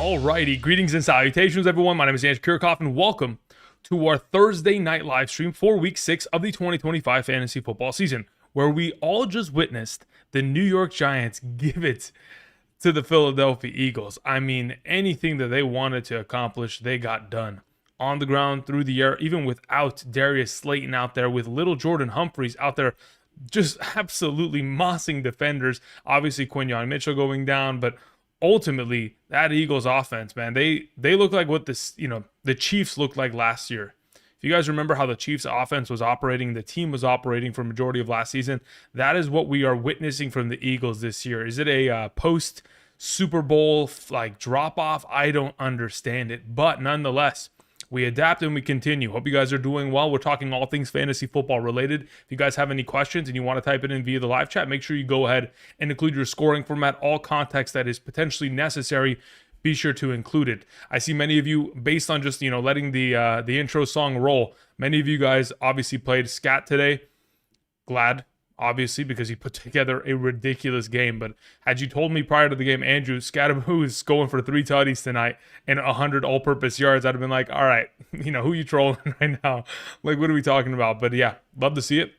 Alrighty, greetings and salutations, everyone. My name is Andrew Kirchhoff, and welcome to our Thursday night live stream for Week 6 of the 2025 fantasy football season, where we all just witnessed the New York Giants give it to the Philadelphia Eagles. I mean, anything that they wanted to accomplish, they got done. On the ground, through the air, even without Darius Slayton out there, with little Jordan Humphries out there just absolutely mossing defenders. Obviously, Quinyon Mitchell going down, but ultimately, that Eagles offense, man, they look like what the Chiefs looked like last year. If you guys remember how the Chiefs offense was operating, the team was operating for majority of last season, that is what we are witnessing from the Eagles this year. Is it a post Super Bowl like drop off? I don't understand it, but nonetheless, we adapt and we continue. Hope you guys are doing well. We're talking all things fantasy football related. If you guys have any questions and you want to type it in via the live chat, make sure you go ahead and include your scoring format. All context that is potentially necessary, be sure to include it. I see many of you, based on just letting the intro song roll, many of you guys obviously played Scat today. Glad, obviously, because he put together a ridiculous game. But had you told me prior to the game, Andrew, Scatteraboo is going for 3 tutties tonight and 100 all-purpose yards, I'd have been like, all right, who you trolling right now? Like, what are we talking about? But yeah, love to see it.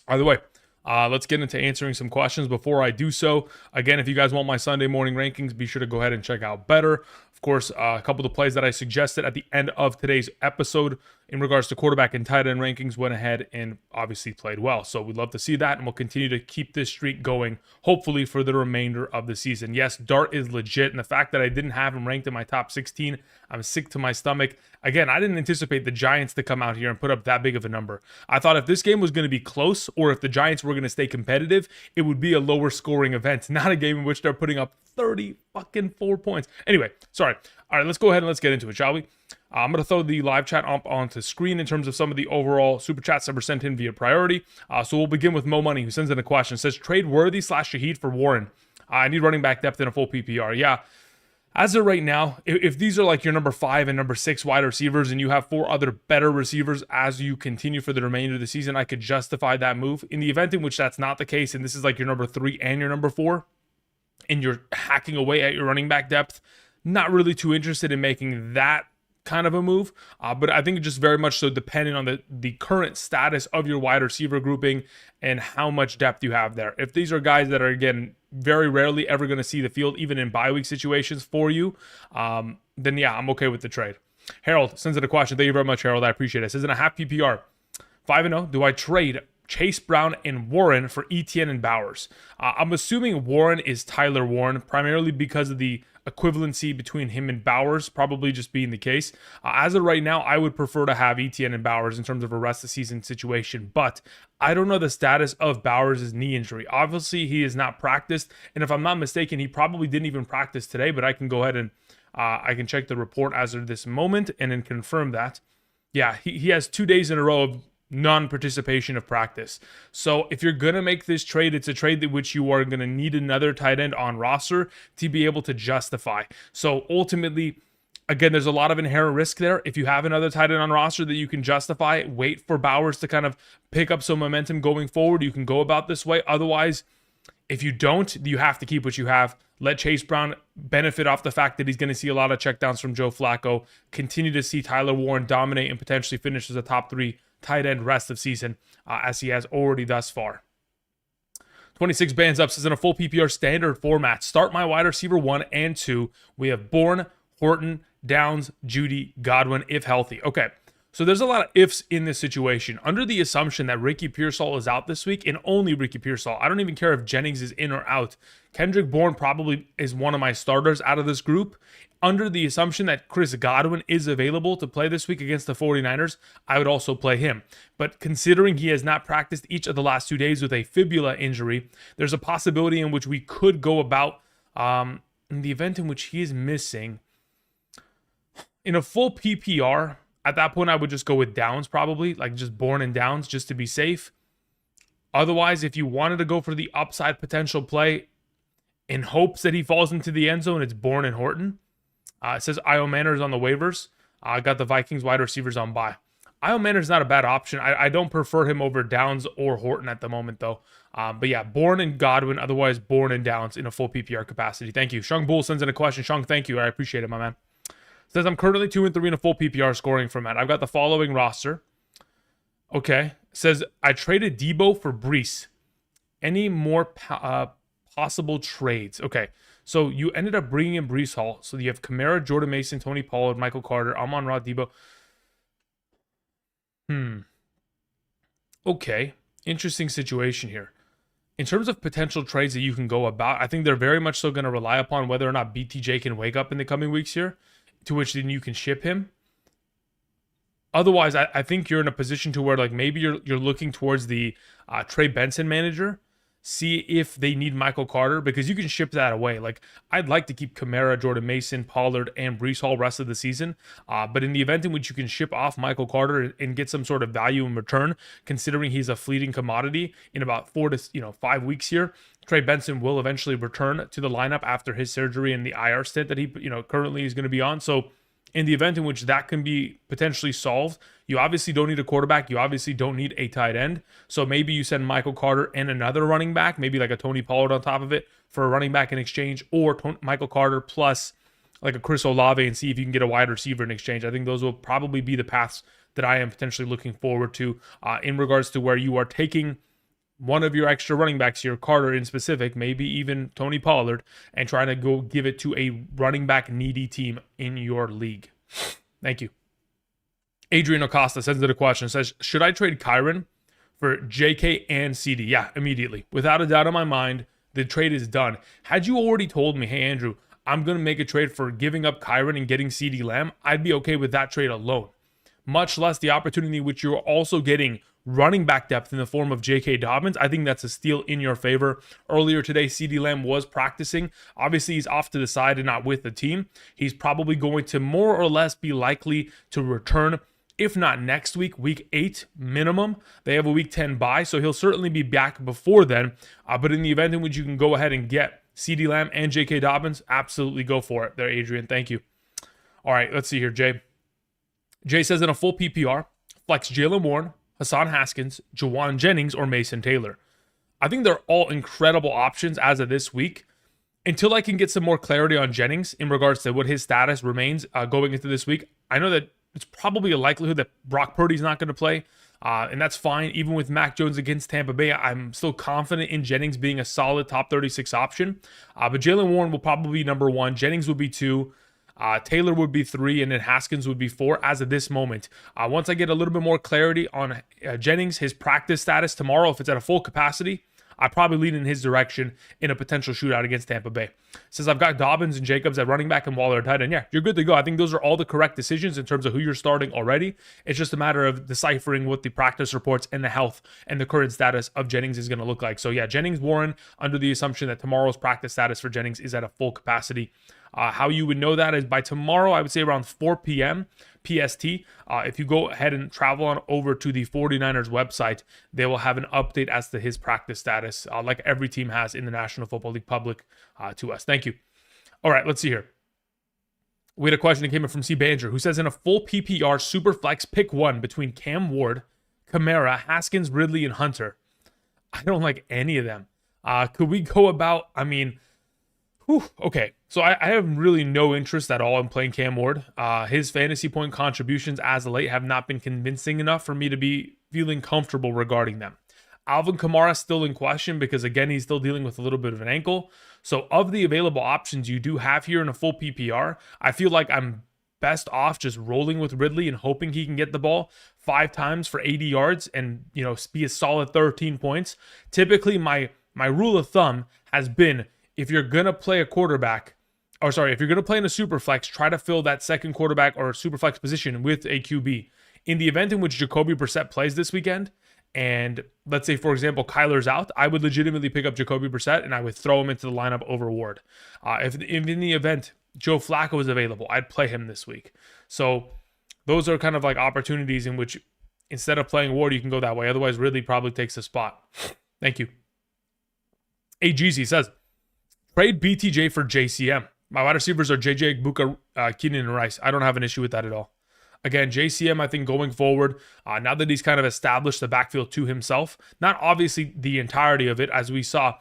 Either way, let's get into answering some questions. Before I do so, again, if you guys want my Sunday morning rankings, be sure to go ahead and check out Betr. Of course, a couple of the plays that I suggested at the end of today's episode in regards to quarterback and tight end rankings went ahead and obviously played well. So we'd love to see that, and we'll continue to keep this streak going, hopefully for the remainder of the season. Yes, Dart is legit, and the fact that I didn't have him ranked in my top 16, I'm sick to my stomach. Again, I didn't anticipate the Giants to come out here and put up that big of a number. I thought if this game was going to be close, or if the Giants were going to stay competitive, it would be a lower scoring event, not a game in which they're putting up 34 points. Anyway, sorry. All right, let's go ahead and let's get into it, shall we? I'm going to throw the live chat up onto screen in terms of some of the overall super chats that were sent in via priority. So we'll begin with Mo Money, who sends in a question. It says, trade Worthy / Shaheed for Warren. I need running back depth in a full PPR. Yeah. As of right now, if these are like your number 5 and number 6 wide receivers and you have 4 other better receivers as you continue for the remainder of the season, I could justify that move. In the event in which that's not the case, and this is like your number 3 and your number 4, and you're hacking away at your running back depth, not really too interested in making that kind of a move, but I think just very much so depending on the current status of your wide receiver grouping and how much depth you have there. If these are guys that are, again, very rarely ever going to see the field, even in bye week situations for you, then yeah, I'm okay with the trade. Harold sends in a question. Thank you very much, Harold. I appreciate it. Says in a half PPR, 5-0, do I trade Chase Brown and Warren for Etienne and Bowers? I'm assuming Warren is Tyler Warren, primarily because of the equivalency between him and Bowers probably just being the case. As of right now, I would prefer to have Etienne and Bowers in terms of a rest of season situation, but I don't know the status of Bowers' knee injury. Obviously, he has not practiced, and if I'm not mistaken, he probably didn't even practice today, but I can go ahead and I can check the report as of this moment and then confirm that. Yeah, he has 2 days in a row of non-participation of practice. So if you're going to make this trade, it's a trade that which you are going to need another tight end on roster to be able to justify. So ultimately, again, there's a lot of inherent risk there. If you have another tight end on roster that you can justify, wait for Bowers to kind of pick up some momentum going forward. You can go about this way. Otherwise, if you don't, you have to keep what you have. Let Chase Brown benefit off the fact that he's going to see a lot of checkdowns from Joe Flacco. Continue to see Tyler Warren dominate and potentially finish as a top 3 tight end rest of season, as he has already thus far. 26 bands up says in a full PPR standard format, start my wide receiver 1 and 2. We have Bourne, Horton, Downs, Judy, Godwin, if healthy. Okay, so there's a lot of ifs in this situation. Under the assumption that Ricky Pearsall is out this week, and only Ricky Pearsall, I don't even care if Jennings is in or out. Kendrick Bourne probably is one of my starters out of this group. Under the assumption that Chris Godwin is available to play this week against the 49ers, I would also play him. But considering he has not practiced each of the last 2 days with a fibula injury, there's a possibility in which we could go about in the event in which he is missing. In a full PPR, at that point, I would just go with Downs probably, like just Bourne and Downs just to be safe. Otherwise, if you wanted to go for the upside potential play in hopes that he falls into the end zone, it's Bourne and Horton. It says Io Manor is on the waivers. I got the Vikings wide receivers on bye. Manor's not a bad option. I don't prefer him over Downs or Horton at the moment, though. But yeah, Bourne and Godwin, otherwise Bourne and Downs in a full PPR capacity. Thank you. Shung Bull sends in a question. Shung, thank you. I appreciate it, my man. Says, I'm currently 2-3 in a full PPR scoring format. I've got the following roster. Okay. Says, I traded Debo for Brees. Any more possible trades? Okay. So you ended up bringing in Brees Hall. So you have Kamara, Jordan Mason, Tony Pollard, Michael Carter, Amon-Ra, Debo. Okay. Interesting situation here. In terms of potential trades that you can go about, I think they're very much so going to rely upon whether or not BTJ can wake up in the coming weeks here, to which then you can ship him. Otherwise, I think you're in a position to where like maybe you're looking towards the Trey Benson manager, see if they need Michael Carter, because you can ship that away. Like, I'd like to keep Kamara, Jordan Mason, Pollard, and Brees Hall rest of the season. But in the event in which you can ship off Michael Carter and get some sort of value in return, considering he's a fleeting commodity in about 4 to 5 weeks here, Trey Benson will eventually return to the lineup after his surgery and the IR stint that he currently is going to be on. So in the event in which that can be potentially solved, you obviously don't need a quarterback. You obviously don't need a tight end. So maybe you send Michael Carter and another running back, maybe like a Tony Pollard on top of it for a running back in exchange, or Michael Carter plus like a Chris Olave, and see if you can get a wide receiver in exchange. I think those will probably be the paths that I am potentially looking forward to in regards to where you are taking one of your extra running backs here, Carter in specific, maybe even Tony Pollard, and trying to go give it to a running back needy team in your league. Thank you. Adrian Acosta sends it a question. Says, should I trade Kyron for JK and CD? Yeah, immediately. Without a doubt in my mind, the trade is done. Had you already told me, hey, Andrew, I'm going to make a trade for giving up Kyron and getting CD Lamb, I'd be okay with that trade alone. Much less the opportunity which you're also getting running back depth in the form of J.K. Dobbins. I think that's a steal in your favor. Earlier today, CeeDee Lamb was practicing. Obviously, he's off to the side and not with the team. He's probably going to more or less be likely to return, if not next week, week 8 minimum. They have a week 10 bye, so he'll certainly be back before then. But in the event in which you can go ahead and get CeeDee Lamb and J.K. Dobbins, absolutely go for it there, Adrian. Thank you. All right, let's see here, Jay. Jay says in a full PPR, flex Jaylen Warren, Hassan Haskins, Jawan Jennings, or Mason Taylor. I think they're all incredible options as of this week. Until I can get some more clarity on Jennings in regards to what his status remains going into this week, I know that it's probably a likelihood that Brock Purdy's not going to play, and that's fine. Even with Mac Jones against Tampa Bay, I'm still confident in Jennings being a solid top 36 option. But Jaylen Warren will probably be number 1. Jennings would be 2. Taylor would be 3, and then Haskins would be 4 as of this moment. Once I get a little bit more clarity on Jennings, his practice status tomorrow, if it's at a full capacity, I probably lean in his direction in a potential shootout against Tampa Bay. Since I've got Dobbins and Jacobs at running back and Waller at tight end, yeah, you're good to go. I think those are all the correct decisions in terms of who you're starting already. It's just a matter of deciphering what the practice reports and the health and the current status of Jennings is going to look like. So yeah, Jennings, Warren, under the assumption that tomorrow's practice status for Jennings is at a full capacity. How you would know that is by tomorrow, I would say around 4 p.m. PST. If you go ahead and travel on over to the 49ers website, they will have an update as to his practice status, like every team has in the National Football League public to us. Thank you. All right, let's see here. We had a question that came in from C. Banger, who says in a full PPR super flex, pick one between Cam Ward, Kamara, Haskins, Ridley, and Hunter. I don't like any of them. Could we go about, okay, so I have really no interest at all in playing Cam Ward. His fantasy point contributions as of late have not been convincing enough for me to be feeling comfortable regarding them. Alvin Kamara is still in question because, again, he's still dealing with a little bit of an ankle. So of the available options you do have here in a full PPR, I feel like I'm best off just rolling with Ridley and hoping he can get the ball 5 times for 80 yards and, be a solid 13 points. Typically, my rule of thumb has been, if you're going to play if you're going to play in a super flex, try to fill that second quarterback or super flex position with a QB. In the event in which Jacoby Brissett plays this weekend, and let's say, for example, Kyler's out, I would legitimately pick up Jacoby Brissett and I would throw him into the lineup over Ward. If in the event Joe Flacco is available, I'd play him this week. So those are kind of like opportunities in which instead of playing Ward, you can go that way. Otherwise, Ridley probably takes a spot. Thank you. AGZ says, trade BTJ for JCM. My wide receivers are JJ, Buka, Keenan, and Rice. I don't have an issue with that at all. Again, JCM, I think going forward, now that he's kind of established the backfield to himself, not obviously the entirety of it, as we saw,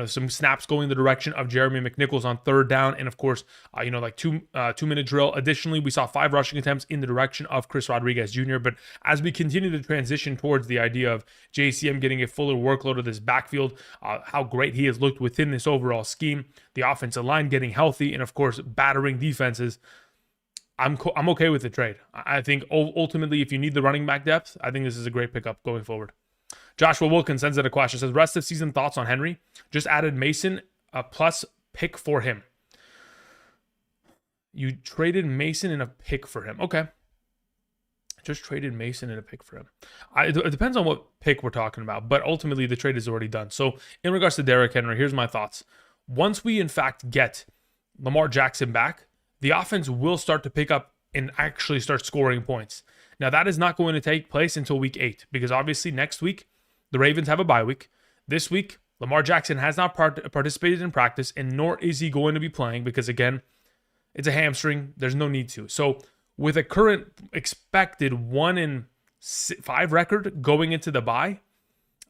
some snaps going the direction of Jeremy McNichols on third down, and of course, like two-minute drill. Additionally, we saw 5 rushing attempts in the direction of Chris Rodriguez Jr. But as we continue to transition towards the idea of JCM getting a fuller workload of this backfield, how great he has looked within this overall scheme, the offensive line getting healthy, and of course, battering defenses, I'm okay with the trade. I think ultimately, if you need the running back depth, I think this is a great pickup going forward. Joshua Wilkins sends in a question. Says, rest of season thoughts on Henry? Just added Mason, a plus pick for him. You traded Mason and a pick for him. Okay. Just traded Mason and a pick for him. It depends on what pick we're talking about, but ultimately the trade is already done. So in regards to Derrick Henry, here's my thoughts. Once we in fact get Lamar Jackson back, the offense will start to pick up and actually start scoring points. Now, that is not going to take place until week 8, because obviously next week, the Ravens have a bye week. This week, Lamar Jackson has not participated in practice, and nor is he going to be playing because, again, it's a hamstring. There's no need to. So with a current expected 1-5 record going into the bye,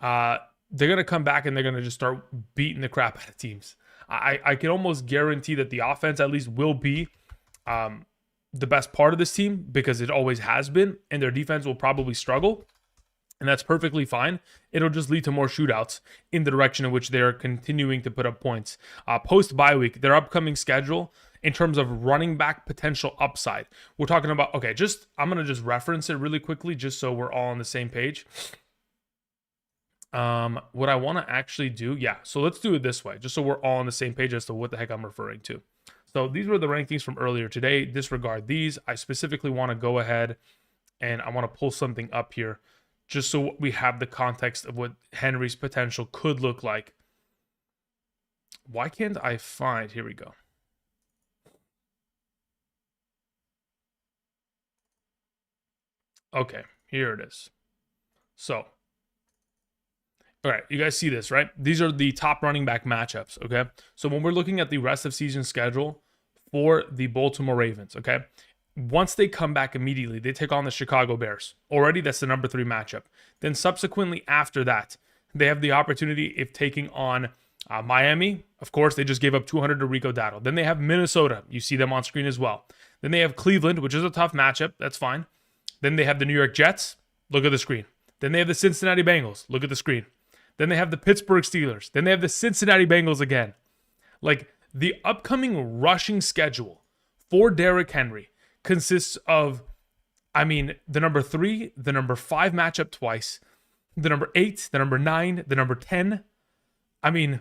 they're going to come back and they're going to just start beating the crap out of teams. I can almost guarantee that the offense at least will be the best part of this team, because it always has been, and their defense will probably struggle. And that's perfectly fine. It'll just lead to more shootouts in the direction in which they're continuing to put up points. Post-bye week, their upcoming schedule, in terms of running back potential upside, we're talking about, okay, I'm going to just reference it really quickly just so we're all on the same page. What I want to actually do, so let's do it this way, just so we're all on the same page as to what the heck I'm referring to. So these were the rankings from earlier today. Disregard these. I specifically want to go ahead and I want to pull something up here, just so we have the context of what Henry's potential could look like. Why can't I find... Here we go. Okay, here it is. So, all right, you guys see this, right? These are the top running back matchups, okay? So when we're looking at the rest of season schedule for the Baltimore Ravens, okay? Once they come back immediately, they take on the Chicago Bears. Already, that's the number 3 matchup. Then subsequently after that, they have the opportunity if taking on Miami. Of course, they just gave up 200 to Rico Dowdle. Then they have Minnesota. You see them on screen as well. Then they have Cleveland, which is a tough matchup. That's fine. Then they have the New York Jets. Look at the screen. Then they have the Cincinnati Bengals. Look at the screen. Then they have the Pittsburgh Steelers. Then they have the Cincinnati Bengals again. Like, the upcoming rushing schedule for Derrick Henry consists of, the number 3, the number 5 matchup twice, the number 8, the number 9, the number 10, and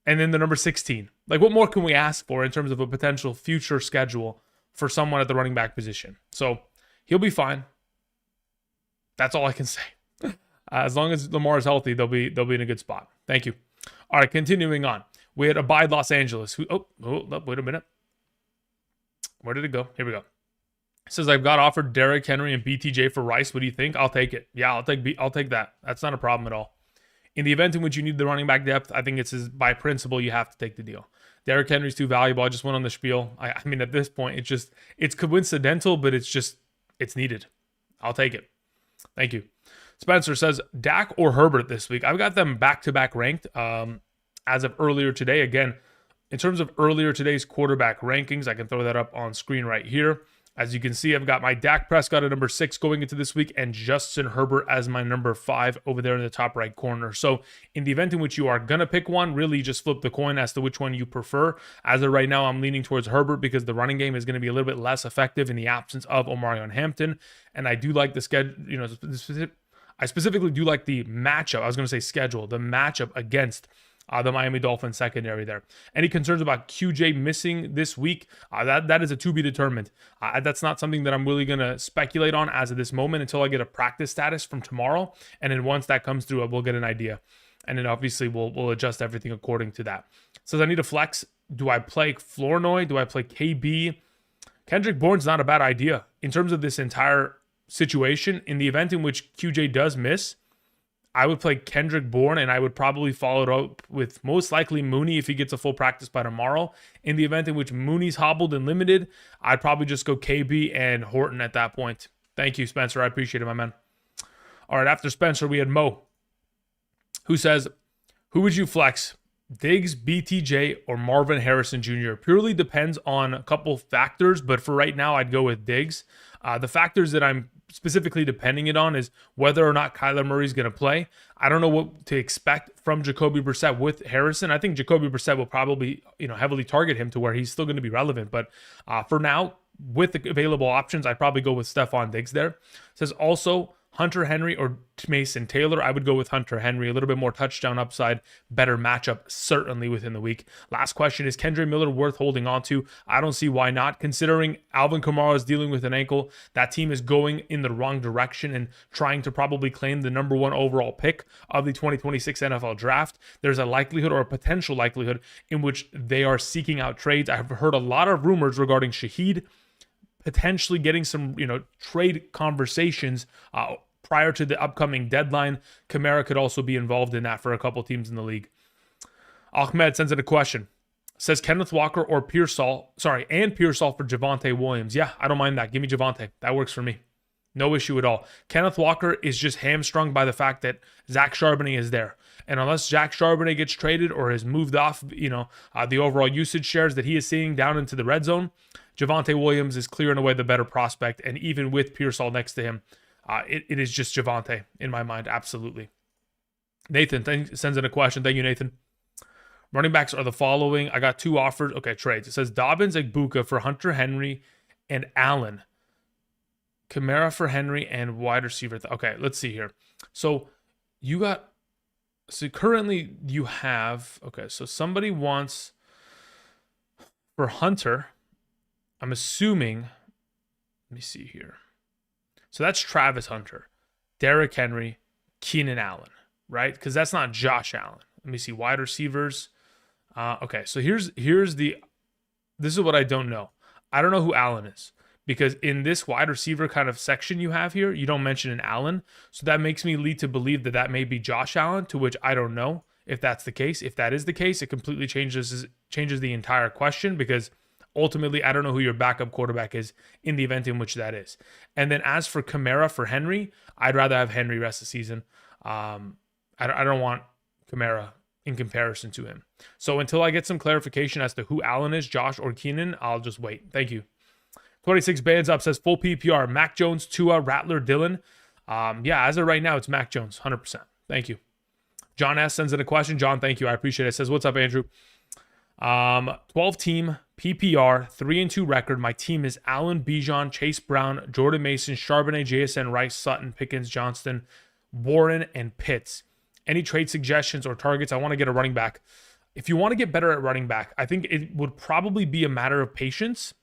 then the number 16. Like, what more can we ask for in terms of a potential future schedule for someone at the running back position? So, he'll be fine. That's all I can say. As long as Lamar is healthy, they'll be in a good spot. Thank you. All right, continuing on. We had Abide Los Angeles. Wait a minute. Where did it go? Here we go. It says, I've got offered Derrick Henry and BTJ for Rice. What do you think? I'll take it. Yeah, I'll take that. That's not a problem at all. In the event in which you need the running back depth, I think it's by principle you have to take the deal. Derrick Henry's too valuable. I just went on the spiel. At this point, it's coincidental, but it's needed. I'll take it. Thank you. Spencer says, Dak or Herbert this week? I've got them back-to-back ranked as of earlier today. Again, in terms of earlier today's quarterback rankings, I can throw that up on screen right here. As you can see, I've got my Dak Prescott at number 6 going into this week and Justin Herbert as my number 5 over there in the top right corner. So in the event in which you are going to pick one, really just flip the coin as to which one you prefer. As of right now, I'm leaning towards Herbert because the running game is going to be a little bit less effective in the absence of Omarion Hampton. And I do like the schedule, I specifically do like the matchup. I was going to say schedule, the matchup against the Miami Dolphins secondary there. Any concerns about QJ missing this week? That is a to be determined. That's not something that I'm really going to speculate on as of this moment until I get a practice status from tomorrow. And then once that comes through, we'll get an idea. And then obviously we'll adjust everything according to that. Says I need a flex. Do I play Flournoy? Do I play KB? Kendrick Bourne's not a bad idea in terms of this entire situation. In the event in which QJ does miss, I would play Kendrick Bourne, and I would probably follow it up with most likely Mooney if he gets a full practice by tomorrow. In the event in which Mooney's hobbled and limited, I'd probably just go KB and Horton at that point. Thank you, Spencer. I appreciate it, my man. All right, after Spencer, we had Mo, who says, who would you flex? Diggs, BTJ, or Marvin Harrison Jr.? Purely depends on a couple factors, but for right now, I'd go with Diggs. The factors that I'm specifically depending it on is whether or not Kyler Murray is going to play. I don't know what to expect from Jacoby Brissett with Harrison. I think Jacoby Brissett will probably, heavily target him to where he's still going to be relevant. But for now, with the available options, I'd probably go with Stephon Diggs there. It says also Hunter Henry or Mason Taylor. I would go with Hunter Henry. A little bit more touchdown upside, better matchup certainly within the week. Last question, is Kendre Miller worth holding on to? I don't see why not, considering Alvin Kamara is dealing with an ankle. That team is going in the wrong direction and trying to probably claim the number 1 overall pick of the 2026 NFL draft. There's a likelihood or a potential likelihood in which they are seeking out trades. I've heard a lot of rumors regarding Shaheed potentially getting some, trade conversations prior to the upcoming deadline. Kamara could also be involved in that for a couple teams in the league. Ahmed sends in a question. Says Kenneth Walker or Pearsall for Javonte Williams. Yeah, I don't mind that. Give me Javonte. That works for me. No issue at all. Kenneth Walker is just hamstrung by the fact that Zach Charbonnet is there. And unless Zach Charbonnet gets traded or has moved off, the overall usage shares that he is seeing down into the red zone, Javonte Williams is clearing away the better prospect. And even with Pearsall next to him, it is just Javonte in my mind. Absolutely. Nathan sends in a question. Thank you, Nathan. Running backs are the following. I got 2 offers. Okay, trades. It says Dobbins, Egbuka for Hunter Henry and Allen. Kamara for Henry and wide receiver. Okay, let's see here. So currently you have, so somebody wants for Hunter, I'm assuming, let me see here. So that's Travis Hunter, Derrick Henry, Keenan Allen, right? Because that's not Josh Allen. Let me see, wide receivers. So this is what I don't know. I don't know who Allen is, because in this wide receiver kind of section you have here, you don't mention an Allen. So that makes me lead to believe that may be Josh Allen, to which I don't know if that's the case. If that is the case, it completely changes the entire question, because ultimately, I don't know who your backup quarterback is in the event in which that is. And then as for Kamara for Henry, I'd rather have Henry rest the season. I don't want Kamara in comparison to him. So until I get some clarification as to who Allen is, Josh or Keenan, I'll just wait. Thank you. 26 bands up says full PPR. Mac Jones, Tua, Rattler, Dillon. As of right now, it's Mac Jones, 100%. Thank you. John S. sends in a question. John, thank you. I appreciate it. Says, what's up, Andrew? 12-team PPR, 3-2 record. My team is Allen, Bijan, Chase Brown, Jordan Mason, Charbonnet, JSN, Rice, Sutton, Pickens, Johnston, Warren, and Pitts. Any trade suggestions or targets? I want to get a running back. If you want to get better at running back, I think it would probably be a matter of patience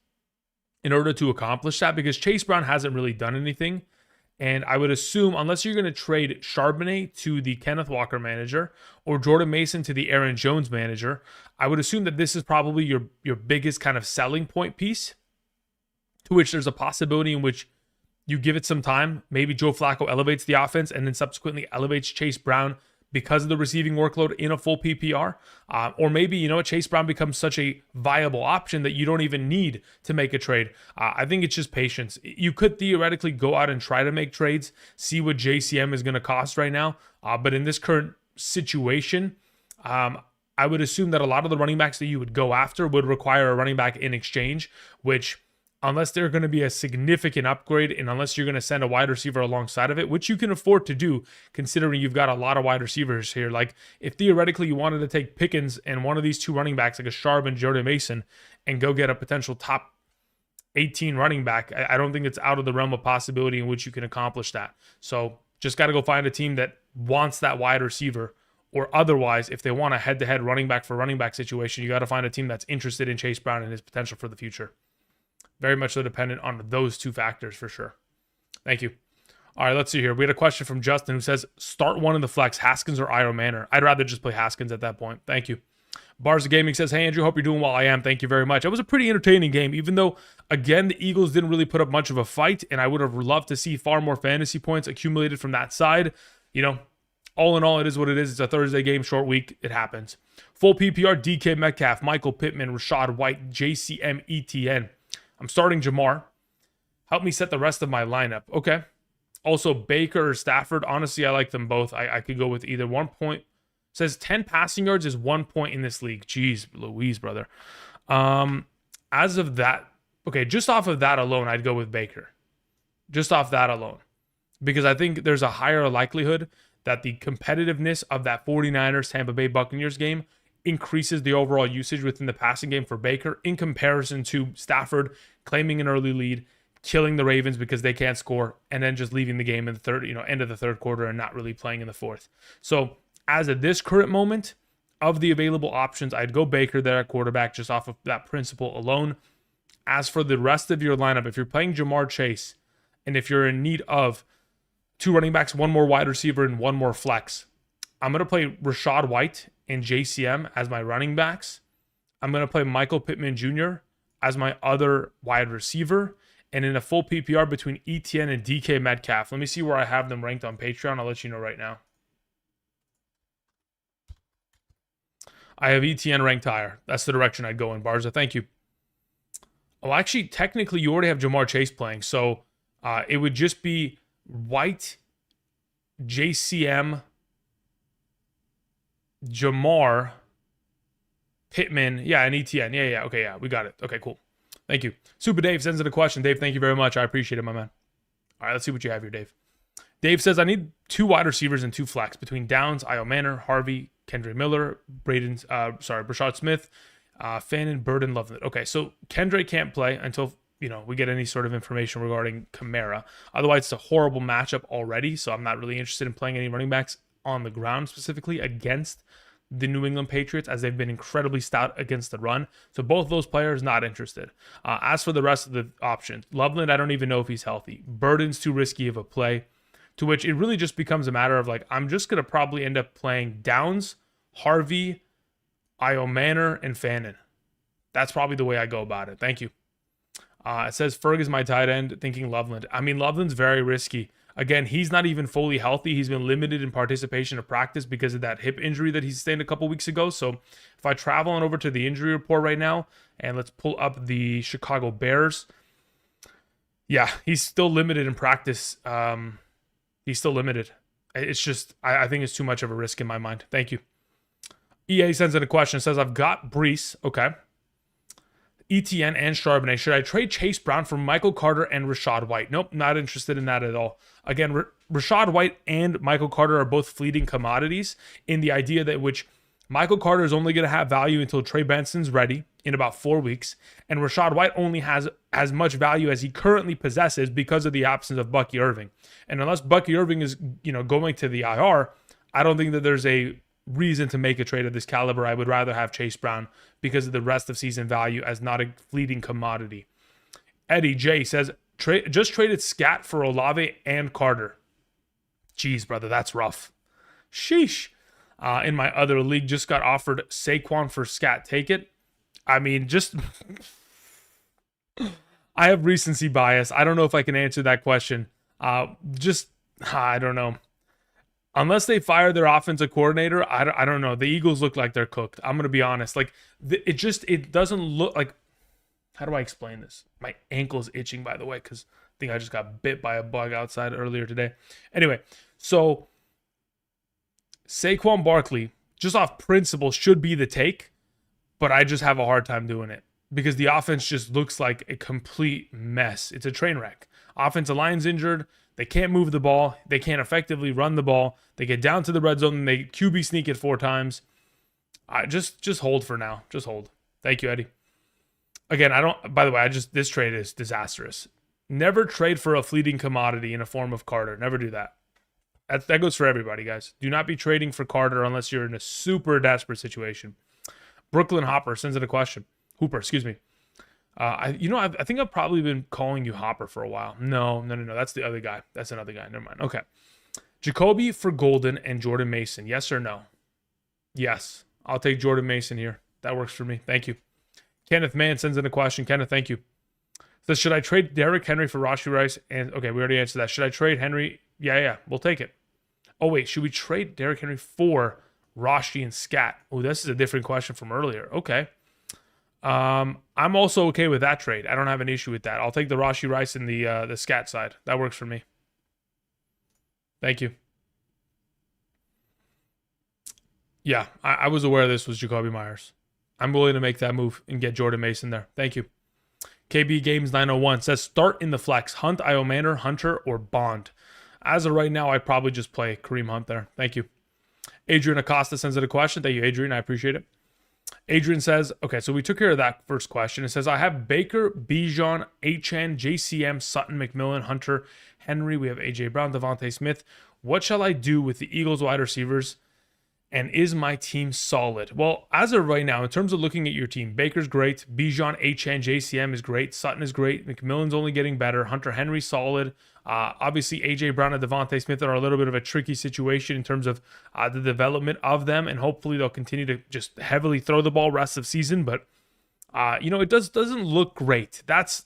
in order to accomplish that, because Chase Brown hasn't really done anything. And I would assume, unless you're going to trade Charbonnet to the Kenneth Walker manager or Jordan Mason to the Aaron Jones manager, I would assume that this is probably your biggest kind of selling point piece, to which there's a possibility in which you give it some time. Maybe Joe Flacco elevates the offense and then subsequently elevates Chase Brown because of the receiving workload in a full PPR. Or maybe, Chase Brown becomes such a viable option that you don't even need to make a trade. I think it's just patience. You could theoretically go out and try to make trades, see what JCM is going to cost right now. But in this current situation, I would assume that a lot of the running backs that you would go after would require a running back in exchange, which, unless they're going to be a significant upgrade and unless you're going to send a wide receiver alongside of it, which you can afford to do considering you've got a lot of wide receivers here. Like, if theoretically you wanted to take Pickens and one of these 2 running backs, like a Sharp and Jordan Mason, and go get a potential top 18 running back, I don't think it's out of the realm of possibility in which you can accomplish that. So just got to go find a team that wants that wide receiver, or otherwise, if they want a head-to-head running back for running back situation, you got to find a team that's interested in Chase Brown and his potential for the future. Very much so dependent on those 2 factors for sure. Thank you. All right, let's see here. We had a question from Justin who says, start one in the flex, Haskins or Iro Manor. I'd rather just play Haskins at that point. Thank you. Barza Gaming says, hey, Andrew, hope you're doing well. I am. Thank you very much. It was a pretty entertaining game, even though, again, the Eagles didn't really put up much of a fight, and I would have loved to see far more fantasy points accumulated from that side. All in all, it is what it is. It's a Thursday game, short week. It happens. Full PPR, DK Metcalf, Michael Pittman, Rashad White, JCM, ETN. I'm starting Jamar. Help me set the rest of my lineup. Okay. Also, Baker or Stafford. Honestly, I like them both. I could go with either. 1 point. Says 10 passing yards is 1 point in this league. Jeez, Louise, brother. As of that, okay, just off of that alone, I'd go with Baker. Just off that alone. Because I think there's a higher likelihood that the competitiveness of that 49ers Tampa Bay Buccaneers game increases the overall usage within the passing game for Baker in comparison to Stafford claiming an early lead, killing the Ravens because they can't score, and then just leaving the game in the third, end of the third quarter and not really playing in the fourth. So as of this current moment, of the available options, I'd go Baker there at quarterback just off of that principle alone. As for the rest of your lineup, if you're playing Jamar Chase, and if you're in need of 2 running backs, 1 more wide receiver, and 1 more flex, I'm going to play Rachaad White and JCM as my running backs. I'm going to play Michael Pittman Jr. as my other wide receiver. And in a full PPR between ETN and DK Metcalf. Let me see where I have them ranked on Patreon. I'll let you know right now. I have ETN ranked higher. That's the direction I'd go in, Barza. Thank you. Oh, actually, technically, you already have Jamar Chase playing. So it would just be White, JCM, Jamar, Pittman. Yeah, and ETN. Yeah. Okay, yeah, we got it. Okay, cool. Thank you. Super Dave sends in a question. Dave, thank you very much. I appreciate it, my man. All right, let's see what you have here, Dave. Dave says, I need 2 wide receivers and 2 flex between Downs, Io Manor, Harvey, Kendra Miller, Brashad Smith, Fannin, Burden, Loveland. Okay, so Kendra can't play until, we get any sort of information regarding Kamara. Otherwise, it's a horrible matchup already, so I'm not really interested in playing any running backs on the ground specifically against the New England Patriots, as they've been incredibly stout against the run. So both of those players, not interested. As for the rest of the options, Loveland, I don't even know if he's healthy. Burden's too risky of a play, to which it really just becomes a matter of I'm just going to probably end up playing Downs, Harvey, Io Manor, and Fannin. That's probably the way I go about it. Thank you. It says Ferg is my tight end, thinking Loveland. I mean, Loveland's very risky. Again, he's not even fully healthy. He's been limited in participation of practice because of that hip injury that he sustained a couple weeks ago. So if I travel on over to the injury report right now, and let's pull up the Chicago Bears. Yeah, he's still limited in practice. He's still limited. It's just, I think it's too much of a risk in my mind. Thank you. EA sends in a question. Says, I've got Brees. Okay. ETN and Charbonnet. Should I trade Chase Brown for Michael Carter and Rachaad White? Nope, not interested in that at all. Again, Rachaad White and Michael Carter are both fleeting commodities in the idea that which Michael Carter is only going to have value until Trey Benson's ready in about 4 weeks, and Rachaad White only has as much value as he currently possesses because of the absence of Bucky Irving. And unless Bucky Irving is, going to the IR, I don't think that there's a reason to make a trade of this caliber. I would rather have Chase Brown because of the rest of season value as not a fleeting commodity. Eddie J says, just traded Scat for Olave and Carter. Jeez, brother, that's rough. Sheesh. In my other league, just got offered Saquon for Scat. Take it. I mean, I have recency bias. I don't know if I can answer that question. I don't know. Unless they fire their offensive coordinator, I don't know. The Eagles look like they're cooked. I'm going to be honest. It doesn't look like... How do I explain this? My ankle's itching, by the way, because I think I just got bit by a bug outside earlier today. Anyway, so Saquon Barkley, just off principle, should be the take, but I just have a hard time doing it because the offense just looks like a complete mess. It's a train wreck. Offensive line's injured. They can't move the ball. They can't effectively run the ball. They get down to the red zone and they QB sneak it 4 times. Just hold for now. Just hold. Thank you, Eddie. Again, by the way, this trade is disastrous. Never trade for a fleeting commodity in a form of Carter. Never do that. That goes for everybody, guys. Do not be trading for Carter unless you're in a super desperate situation. Brooklyn Hopper sends in a question. Hooper, excuse me. I think I've probably been calling you Hopper for a while. No. That's the other guy. That's another guy. Never mind. Okay. Jacoby for Golden and Jordan Mason. Yes or no? Yes. I'll take Jordan Mason here. That works for me. Thank you. Kenneth Mann sends in a question. Kenneth, thank you. Says, should I trade Derrick Henry for Rashee Rice? And okay, we already answered that. Should I trade Henry? Yeah. We'll take it. Oh, wait. Should we trade Derrick Henry for Rashee and Scat? Oh, this is a different question from earlier. Okay. I'm also okay with that trade. I don't have an issue with that. I'll take the Rashi Rice and the scat side. That works for me. Thank you. Yeah, I was aware this was Jacoby Myers. I'm willing to make that move and get Jordan Mason there. Thank you. KB Games 901 says start in the flex. Hunt, Iomander, Hunter, or Bond. As of right now, I probably just play Kareem Hunt there. Thank you. Adrian Acosta sends it a question. Thank you, Adrian. I appreciate it. Adrian says, okay, so we took care of that first question. It says, I have Baker, Bijan, HN, JCM, Sutton, McMillan, Hunter, Henry. We have AJ Brown, Devontae Smith. What shall I do with the Eagles wide receivers? And is my team solid? Well, as of right now, in terms of looking at your team, Baker's great. Bijan, HN, JCM is great. Sutton is great. McMillan's only getting better. Hunter Henry, solid. Obviously, AJ Brown and Devontae Smith are a little bit of a tricky situation in terms of the development of them, and hopefully they'll continue to just heavily throw the ball rest of season. But it doesn't look great. That's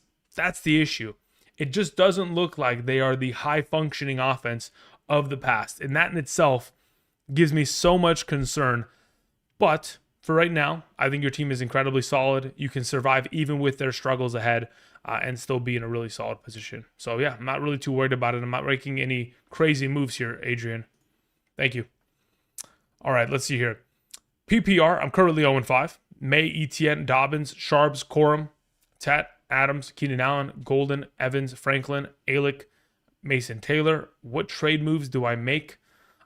the issue. It just doesn't look like they are the high functioning offense of the past, and that in itself gives me so much concern. But for right now, I think your team is incredibly solid. You can survive even with their struggles ahead and still be in a really solid position. So yeah, I'm not really too worried about it. I'm not making any crazy moves here, Adrian. Thank you. All right, let's see here. PPR, I'm currently 0-5. May, Etienne, Dobbins, Sharps, Corum, Tat, Adams, Keenan Allen, Golden, Evans, Franklin, Alick, Mason Taylor. What trade moves do I make?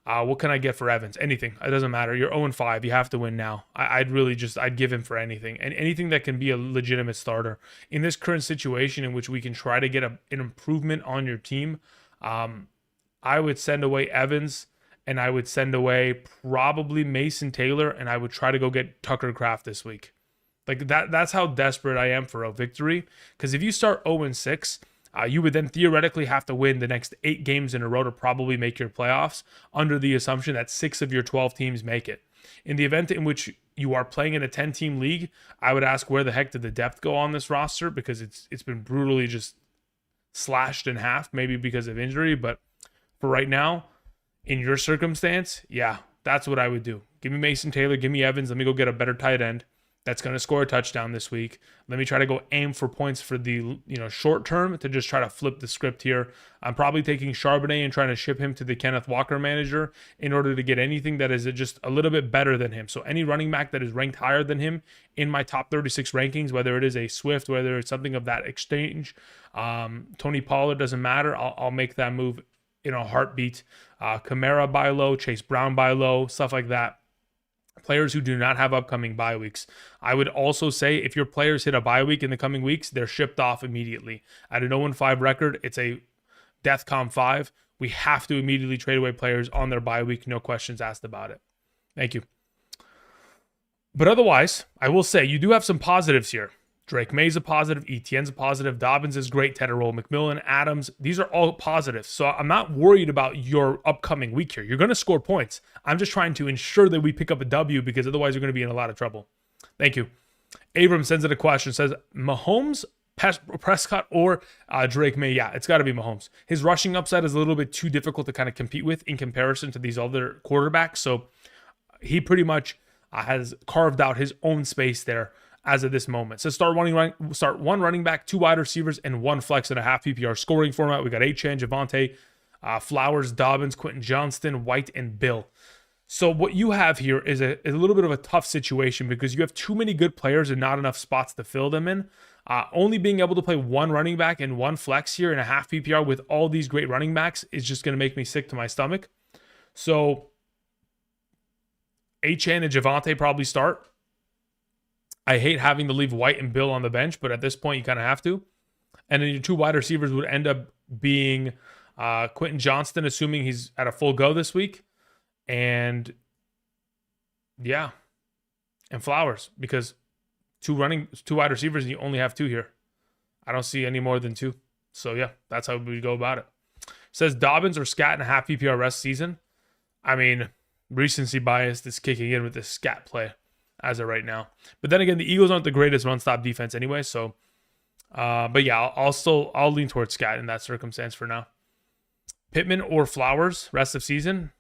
What can I get for Evans? Anything. It doesn't matter. You're 0-5. You have to win now. I'd give him for anything. And anything that can be a legitimate starter. In this current situation in which we can try to get an improvement on your team, I would send away Evans, and I would send away probably Mason Taylor, and I would try to go get Tucker Kraft this week. Like that's how desperate I am for a victory. Because if you start 0-6, you would then theoretically have to win the next 8 games in a row to probably make your playoffs, under the assumption that 6 of your 12 teams make it. In the event in which you are playing in a 10-team league, I would ask where the heck did the depth go on this roster, because it's been brutally just slashed in half, maybe because of injury. But for right now, in your circumstance, yeah, that's what I would do. Give me Mason Taylor, give me Evans. Let me go get a better tight end that's going to score a touchdown this week. Let me try to go aim for points for the short term to just try to flip the script here. I'm probably taking Charbonnet and trying to ship him to the Kenneth Walker manager in order to get anything that is just a little bit better than him. So any running back that is ranked higher than him in my top 36 rankings, whether it is a Swift, whether it's something of that exchange, Tony Pollard, doesn't matter. I'll make that move in a heartbeat. Kamara buy low, Chase Brown buy low, stuff like that. Players who do not have upcoming bye weeks. I would also say if your players hit a bye week in the coming weeks, they're shipped off immediately. At an 0-5 record, it's a DEFCON 5. We have to immediately trade away players on their bye week. No questions asked about it. Thank you. But otherwise, I will say you do have some positives here. Drake May's a positive, Etienne's a positive, Dobbins is great, Tedderroll, McMillan, Adams, these are all positives. So I'm not worried about your upcoming week here. You're going to score points. I'm just trying to ensure that we pick up a W, because otherwise you're going to be in a lot of trouble. Thank you. Abram sends in a question, says, Mahomes, Prescott, or Drake May? Yeah, it's got to be Mahomes. His rushing upside is a little bit too difficult to kind of compete with in comparison to these other quarterbacks. So he pretty much has carved out his own space there as of this moment. So start one running back, 2 wide receivers, and 1 flex and a half PPR scoring format. We got HN, Javonte, Flowers, Dobbins, Quentin Johnston, White, and Bill. So what you have here is a little bit of a tough situation, because you have too many good players and not enough spots to fill them in. Only being able to play 1 running back and 1 flex here in a half PPR with all these great running backs is just going to make me sick to my stomach. So HN and Javonte probably start. I hate having to leave White and Bill on the bench, but at this point, you kind of have to. And then your 2 wide receivers would end up being Quentin Johnston, assuming he's at a full go this week. And yeah, and Flowers, because 2 wide receivers, and you only have 2 here. I don't see any more than 2. So yeah, that's how we go about it. Says Dobbins or Scat in a half PPR rest season. I mean, recency bias is kicking in with this Scat play as of right now. But then again, the Eagles aren't the greatest run-stop defense anyway, so but yeah, I'll lean towards Scat in that circumstance for now. Pittman or Flowers rest of season.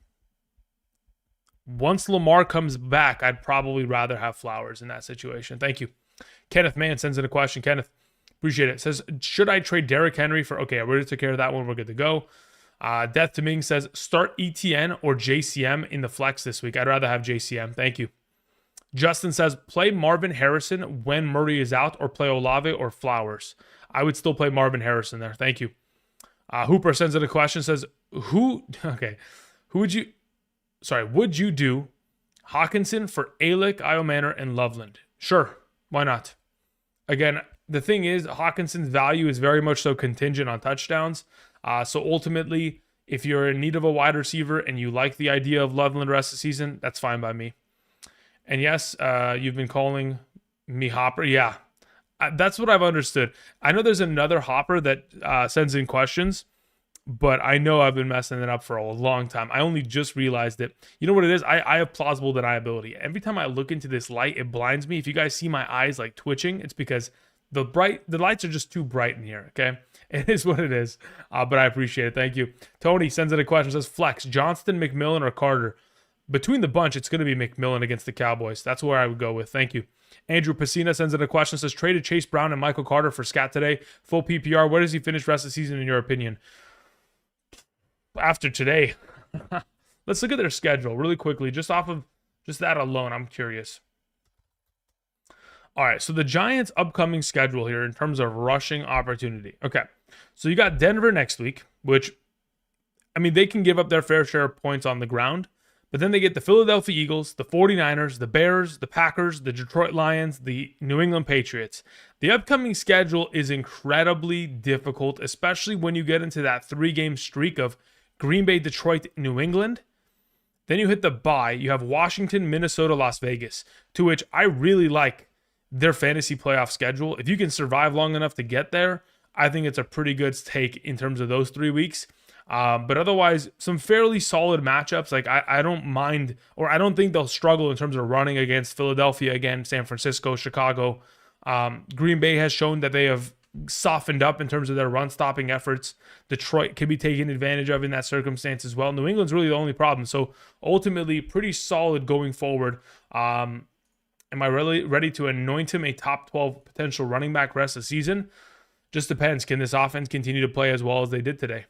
Once Lamar comes back, I'd probably rather have Flowers in that situation. Thank you. Kenneth Mann sends in a question. Kenneth, appreciate it. Says, should I trade Derrick Henry for... Okay, I already took care of that one. We're good to go. Death to Ming says, start ETN or JCM in the flex this week. I'd rather have JCM. Thank you. Justin says, play Marvin Harrison when Murray is out or play Olave or Flowers. I would still play Marvin Harrison there. Thank you. Hooper sends in a question. Says, would you do Hawkinson for Alick, Iomanner, and Loveland? Sure. Why not? Again, the thing is, Hawkinson's value is very much so contingent on touchdowns. So ultimately, if you're in need of a wide receiver and you like the idea of Loveland rest of the season, that's fine by me. And yes, you've been calling me Hopper. Yeah, that's what I've understood. I know there's another Hopper that sends in questions, but I know I've been messing it up for a long time. I only just realized it. You know what it is? I have plausible deniability. Every time I look into this light, it blinds me. If you guys see my eyes like twitching, it's because the lights are just too bright in here, okay? It is what it is, but I appreciate it. Thank you. Tony sends in a question, says, flex, Johnston, McMillan, or Carter? Between the bunch, it's going to be McMillan against the Cowboys. That's where I would go with. Thank you. Andrew Pacina sends in a question, says, traded Chase Brown and Michael Carter for Scat today. Full PPR. Where does he finish rest of the season in your opinion? After today. Let's look at their schedule really quickly. Just off of just that alone, I'm curious. All right, so the Giants' upcoming schedule here in terms of rushing opportunity. Okay, so you got Denver next week, which, I mean, they can give up their fair share of points on the ground. But then they get the Philadelphia Eagles, the 49ers, the Bears, the Packers, the Detroit Lions, the New England Patriots. The upcoming schedule is incredibly difficult, especially when you get into that 3-game streak of Green Bay, Detroit, New England. Then you hit the bye. You have Washington, Minnesota, Las Vegas, to which I really like their fantasy playoff schedule. If you can survive long enough to get there, I think it's a pretty good take in terms of those 3 weeks. But otherwise, some fairly solid matchups. Like I don't mind, or I don't think they'll struggle in terms of running against Philadelphia again, San Francisco, Chicago. Green Bay has shown that they have softened up in terms of their run-stopping efforts. Detroit can be taken advantage of in that circumstance as well. New England's really the only problem. So ultimately, pretty solid going forward. Am I really ready to anoint him a top 12 potential running back rest of the season? Just depends. Can this offense continue to play as well as they did today?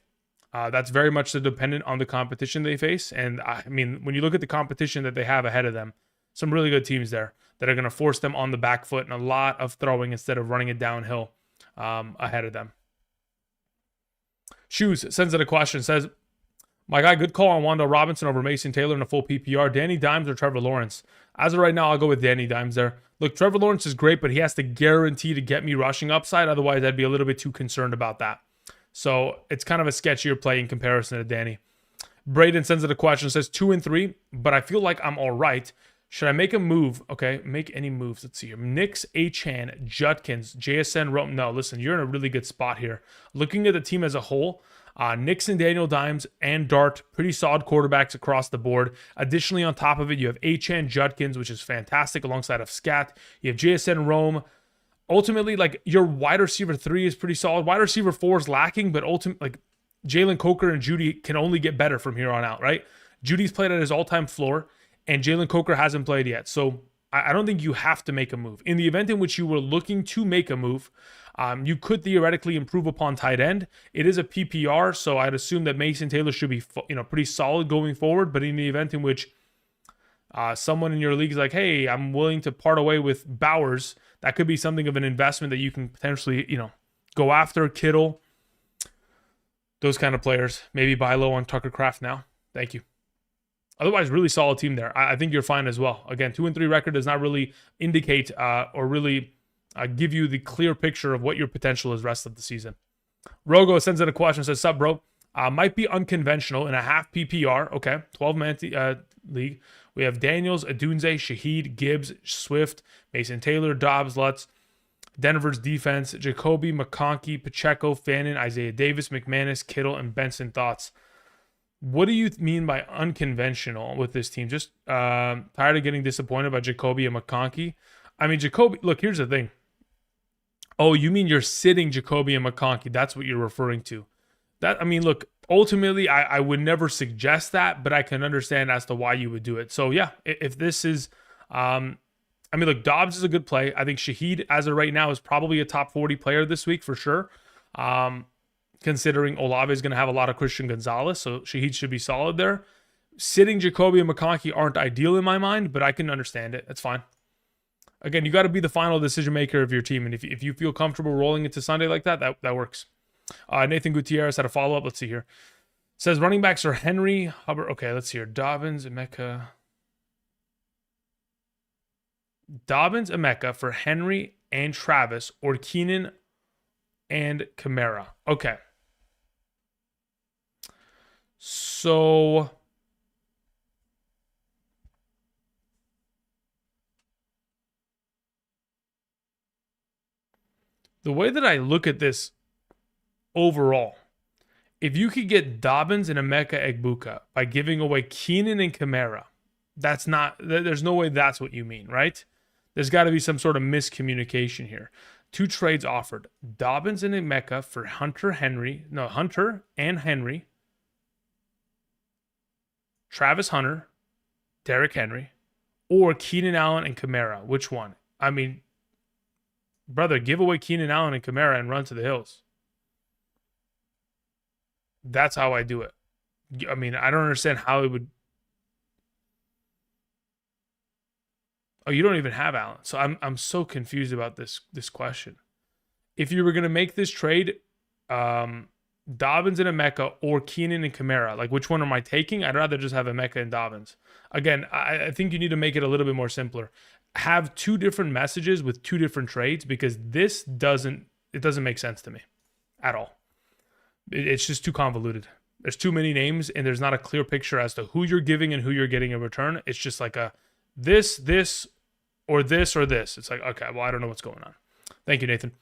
That's very much so dependent on the competition they face. And I mean, when you look at the competition that they have ahead of them, some really good teams there that are going to force them on the back foot and a lot of throwing instead of running it downhill ahead of them. Shoes sends in a question, says, my guy, good call on Wando Robinson over Mason Taylor in a full PPR. Danny Dimes or Trevor Lawrence? As of right now, I'll go with Danny Dimes there. Look, Trevor Lawrence is great, but he has to guarantee to get me rushing upside. Otherwise, I'd be a little bit too concerned about that. So it's kind of a sketchier play in comparison to Danny. Braden sends it a question, says 2-3, but I feel like I'm all right. Should I make a move? Okay, make any moves. Let's see here. Nix, Achan, Judkins, JSN, Rome. No, listen, you're in a really good spot here. Looking at the team as a whole, Nix and Daniel Dimes and Dart, pretty solid quarterbacks across the board. Additionally, on top of it, you have Achan, Judkins, which is fantastic alongside of Scat. You have JSN, Rome. Ultimately, like, your wide receiver 3 is pretty solid. Wide receiver 4 is lacking, but ultimately, like, Jalen Coker and Judy can only get better from here on out, right? Judy's played at his all-time floor, and Jalen Coker hasn't played yet. So I don't think you have to make a move. In the event in which you were looking to make a move, you could theoretically improve upon tight end. It is a PPR, so I'd assume that Mason Taylor should be, pretty solid going forward. But in the event in which someone in your league is like, hey, I'm willing to part away with Bowers, that could be something of an investment that you can potentially, go after. Kittle, those kind of players. Maybe buy low on Tucker Kraft now. Thank you. Otherwise, really solid team there. I think you're fine as well. Again, 2-3 record does not really indicate or really give you the clear picture of what your potential is rest of the season. Rogo sends in a question, says, sup, bro? Might be unconventional in a half PPR. Okay, 12-man league. We have Daniels, Adunze, Shaheed, Gibbs, Swift, Mason Taylor, Dobbs, Lutz, Denver's defense, Jacoby, McConkey, Pacheco, Fannin, Isaiah Davis, McManus, Kittle, and Benson. Thoughts? What do you mean by unconventional with this team? Just tired of getting disappointed by Jacoby and McConkey? I mean, Jacoby, look, here's the thing. Oh, you mean you're sitting Jacoby and McConkey. That's what you're referring to. Look, ultimately, I would never suggest that, but I can understand as to why you would do it. So, yeah, if this is I mean, look, Dobbs is a good play. I think Shaheed, as of right now, is probably a top 40 player this week for sure. Considering Olave is going to have a lot of Christian Gonzalez, so Shaheed should be solid there. Sitting Jacoby and McConkey aren't ideal in my mind, but I can understand it. That's fine. Again, you got to be the final decision maker of your team, and if you feel comfortable rolling into Sunday like that, that works. Nathan Gutierrez had a follow-up. Let's see here. Says running backs are Henry, Hubbard. Okay, let's see here. Dobbins, Emeka for Henry and Travis, or Keenan and Kamara. Okay. So the way that I look at this overall, if you could get Dobbins and Emeka Egbuka by giving away Keenan and Kamara, there's no way that's what you mean, right? There's got to be some sort of miscommunication here. 2 trades offered. Dobbins and Emeka for Hunter and Henry. Travis Hunter, Derrick Henry, or Keenan Allen and Kamara. Which one? I mean, brother, give away Keenan Allen and Kamara and run to the hills. That's how I do it. I mean, I don't understand how it would. Oh, you don't even have Allen. So I'm so confused about this question. If you were going to make this trade, Dobbins and Emeka or Keenan and Kamara, like which one am I taking? I'd rather just have Emeka and Dobbins. Again, I think you need to make it a little bit more simpler. Have 2 different messages with 2 different trades, because this doesn't make sense to me at all. It's just too convoluted. There's too many names and there's not a clear picture as to who you're giving and who you're getting in return. It's just like a this, or this, or this. It's like, okay, well, I don't know what's going on. Thank you, Nathan.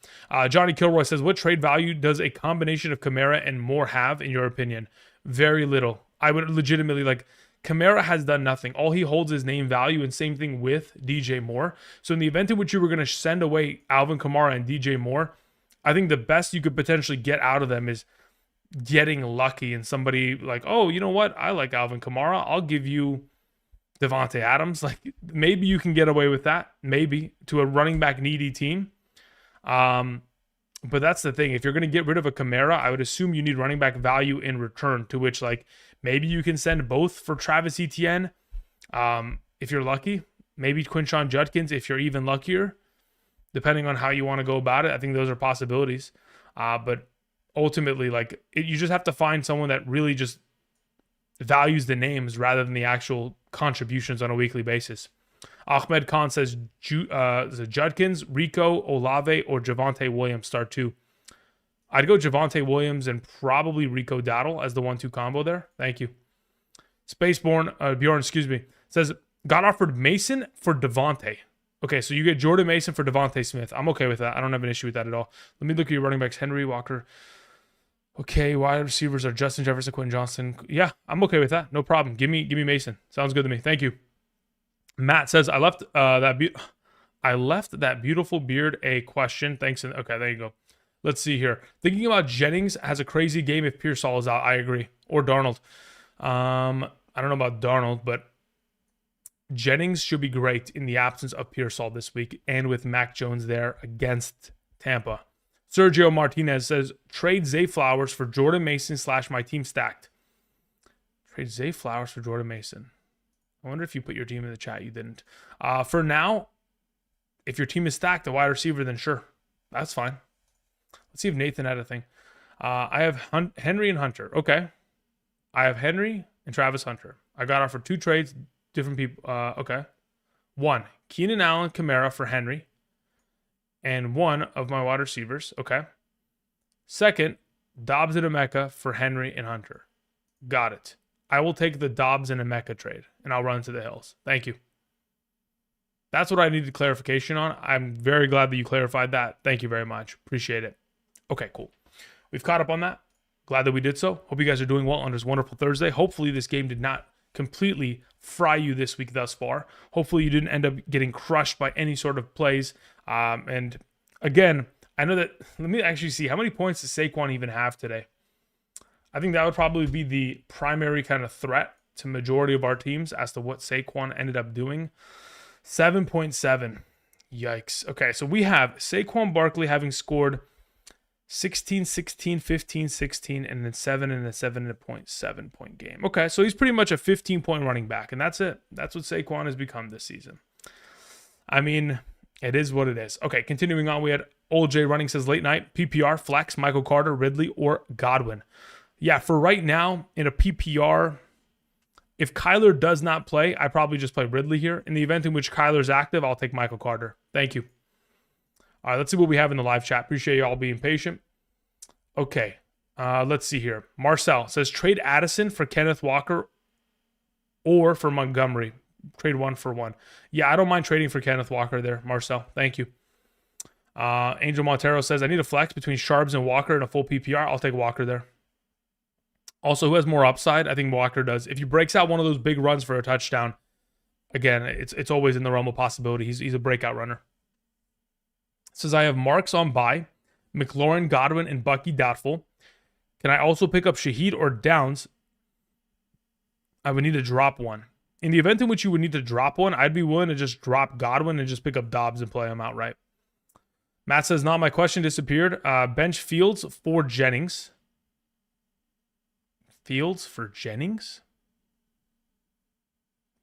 Johnny Kilroy says, what trade value does a combination of Kamara and Moore have, in your opinion? Very little. I would legitimately, like, Kamara has done nothing. All he holds is name value, and same thing with DJ Moore. So in the event in which you were going to send away Alvin Kamara and DJ Moore, I think the best you could potentially get out of them is getting lucky and somebody like, oh, you know what? I like Alvin Kamara. I'll give you Devontae Adams. Like, maybe you can get away with that, maybe, to a running back needy team. But that's the thing. If you're going to get rid of a Kamara, I would assume you need running back value in return, to which, like, maybe you can send both for Travis Etienne. If you're lucky, maybe Quinshon Judkins, if you're even luckier, depending on how you want to go about it. I think those are possibilities. But ultimately, like, you just have to find someone that really just values the names rather than the actual contributions on a weekly basis. Ahmed Khan says Judkins, Rico, Olave, or Javonte Williams start 2. I'd go Javonte Williams and probably Rico Dowdle as the 1-2 combo there. Thank you. Spaceborn, Bjorn, says, got offered Mason for Devontae. Okay, so you get Jordan Mason for Devontae Smith. I'm okay with that. I don't have an issue with that at all. Let me look at your running backs. Henry, Walker. Okay, wide receivers are Justin Jefferson, Quentin Johnson. Yeah, I'm okay with that. No problem. Give me Mason. Sounds good to me. Thank you. Matt says, I left that beautiful beard a question. Thanks. Okay, there you go. Let's see here. Thinking about Jennings has a crazy game if Pearsall is out. I agree. Or Darnold. I don't know about Darnold, but Jennings should be great in the absence of Pearsall this week and with Mac Jones there against Tampa. Sergio Martinez says, trade Zay Flowers for Jordan Mason / my team stacked. Trade Zay Flowers for Jordan Mason. I wonder if you put your team in the chat. You didn't. For now, if your team is stacked, a wide receiver, then sure. That's fine. Let's see if Nathan had a thing. I have Henry and Hunter. Okay. I have Henry and Travis Hunter. I got offered 2 trades, different people. Okay. 1, Keenan Allen, Kamara for Henry. And 1 of my wide receivers. Okay. 2nd, Dobbs and Emeka for Henry and Hunter. Got it. I will take the Dobbs and Emeka trade, and I'll run to the hills. Thank you. That's what I needed clarification on. I'm very glad that you clarified that. Thank you very much. Appreciate it. Okay, cool. We've caught up on that. Glad that we did so. Hope you guys are doing well on this wonderful Thursday. Hopefully this game did not completely fry you this week thus far. Hopefully you didn't end up getting crushed by any sort of plays. And again, I know that, let me actually see, how many points does Saquon even have today? I think that would probably be the primary kind of threat to majority of our teams as to what Saquon ended up doing. 7.7. Yikes. Okay, so we have Saquon Barkley having scored 16, 16, 15, 16, and then 7 and a 7.7 point game. Okay, so he's pretty much a 15-point running back, and that's it. That's what Saquon has become this season. I mean, it is what it is. Okay, continuing on, we had Old J Running says late night, PPR, flex, Michael Carter, Ridley, or Godwin. Yeah, for right now, in a PPR, if Kyler does not play, I probably just play Ridley here. In the event in which Kyler's active, I'll take Michael Carter. Thank you. All right, let's see what we have in the live chat. Appreciate you all being patient. Okay, let's see here. Marcel says trade Addison for Kenneth Walker or for Montgomery. Trade 1 for 1. Yeah, I don't mind trading for Kenneth Walker there, Marcel. Thank you. Angel Montero says I need a flex between Sharps and Walker in a full PPR. I'll take Walker there. Also, who has more upside? I think Walker does. If he breaks out one of those big runs for a touchdown, again, it's always in the realm of possibility. He's a breakout runner. Says I have Marks on bye, McLaurin, Godwin, and Bucky doubtful. Can I also pick up Shaheed or Downs? I would need to drop one. In the event in which you would need to drop one, I'd be willing to just drop Godwin and just pick up Dobbs and play him outright. Matt says, not my question disappeared. Bench Fields for Jennings. Fields for Jennings?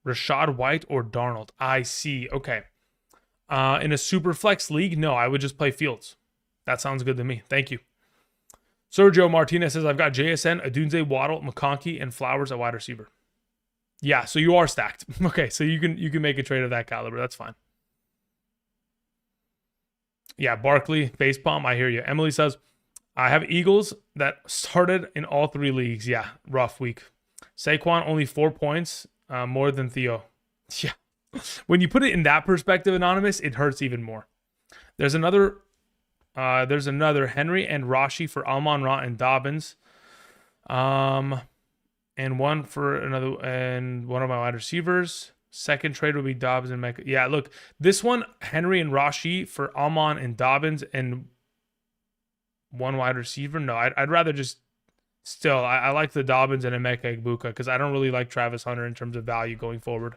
Rashad White or Darnold? I see. Okay. In a super flex league, no, I would just play Fields. That sounds good to me. Thank you. Sergio Martinez says, I've got JSN, Adunze, Waddle, McConkey, and Flowers at wide receiver. Yeah, so you are stacked. Okay, so you can make a trade of that caliber. That's fine. Yeah, Barkley, facepalm, I hear you. Emily says, I have Eagles that started in all 3 leagues. Yeah, rough week. Saquon, only 4 points, more than Theo. Yeah. When you put it in that perspective, Anonymous, it hurts even more. There's another Henry and Rashi for Amon-Ra and Dobbins. And one for another, and one of my wide receivers. Second trade would be Dobbs and Mecca. Yeah, look, this one, Henry and Rashi for Almon and Dobbins and one wide receiver. No, I'd rather just still, I like the Dobbins and Emeka Egbuka because I don't really like Travis Hunter in terms of value going forward.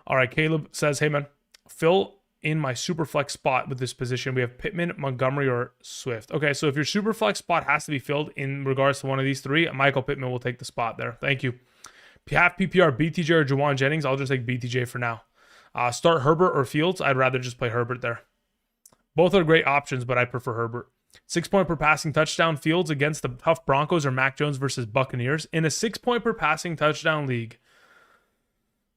All right, Caleb says, hey, man, fill in my super flex spot with this position. We have Pittman, Montgomery, or Swift. Okay, so if your super flex spot has to be filled in regards to one of these 3, Michael Pittman will take the spot there. Thank you. Half PPR, BTJ or Juwan Jennings. I'll just take BTJ for now. Start Herbert or Fields. I'd rather just play Herbert there. Both are great options, but I prefer Herbert. 6-point per passing touchdown Fields against the tough Broncos or Mac Jones versus Buccaneers. In a 6-point per passing touchdown league,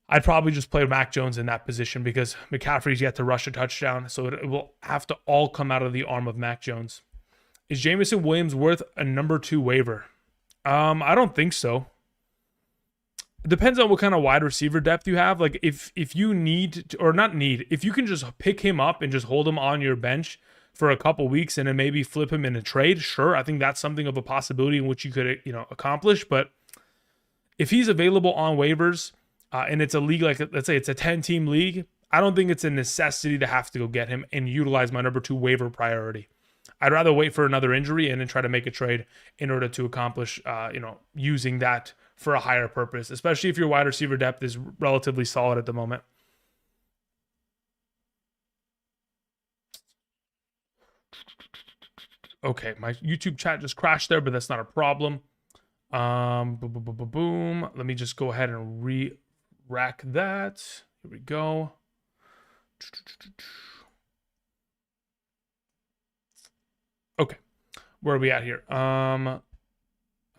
I'd probably just play Mac Jones in that position because McCaffrey's yet to rush a touchdown, so it will have to all come out of the arm of Mac Jones. Is Jameson Williams worth a number 2 waiver? I don't think so. It depends on what kind of wide receiver depth you have. Like if you need to, or not need, if you can just pick him up and just hold him on your bench for a couple weeks and then maybe flip him in a trade, sure, I think that's something of a possibility in which you could accomplish. But if he's available on waivers, and it's a league like, let's say it's a 10-team league, I don't think it's a necessity to have to go get him and utilize my number 2 waiver priority. I'd rather wait for another injury and then try to make a trade in order to accomplish, using that for a higher purpose, especially if your wide receiver depth is relatively solid at the moment. Okay, my YouTube chat just crashed there, but that's not a problem. Boom. Let me just go ahead and rack that. Here we go. Okay, where are we at here? I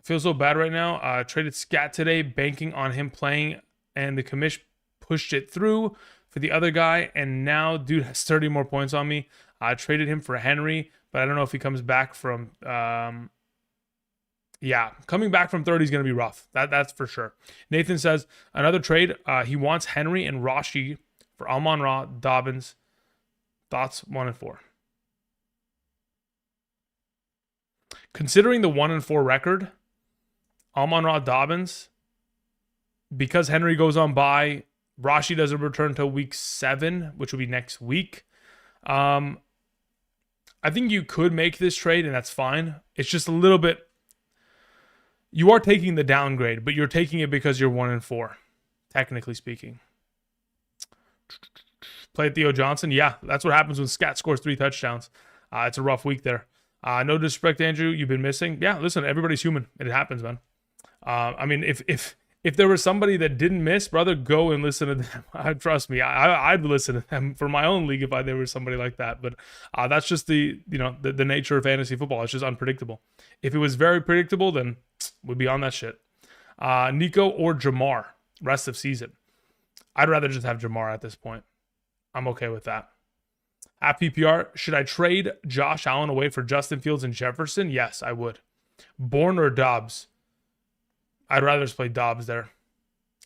feel so bad right now. Traded Scat today, banking on him playing, and the commish pushed it through for the other guy, and now dude has 30 more points on me. I traded him for Henry, but I don't know if he comes back from coming back from 30 is going to be rough. That's for sure. Nathan says, another trade. He wants Henry and Rashi for Amon-Ra, Dobbins. Thoughts 1 and 4. Considering the 1-4 record, Amon-Ra, Dobbins, because Henry goes on bye, Rashi doesn't return till week 7, which will be next week. I think you could make this trade, and that's fine. It's just a little bit. You are taking the downgrade, but you're taking it because you're 1-4, technically speaking. Play Theo Johnson. Yeah, that's what happens when Scat scores 3 touchdowns. It's a rough week there. No disrespect, Andrew. You've been missing. Yeah, listen, everybody's human. It happens, man. I mean, if there was somebody that didn't miss, brother, go and listen to them. Trust me, I'd listen to them for my own league if there was somebody like that. But that's just the nature of fantasy football. It's just unpredictable. If it was very predictable, then we'd be on that shit. Nico or Jamar rest of season. I'd rather just have Jamar at this point. I'm okay with that. At PPR, should I trade Josh Allen away for Justin Fields and Jefferson? Yes, I would. Bourne or Dobbs? I'd rather just play Dobbs there.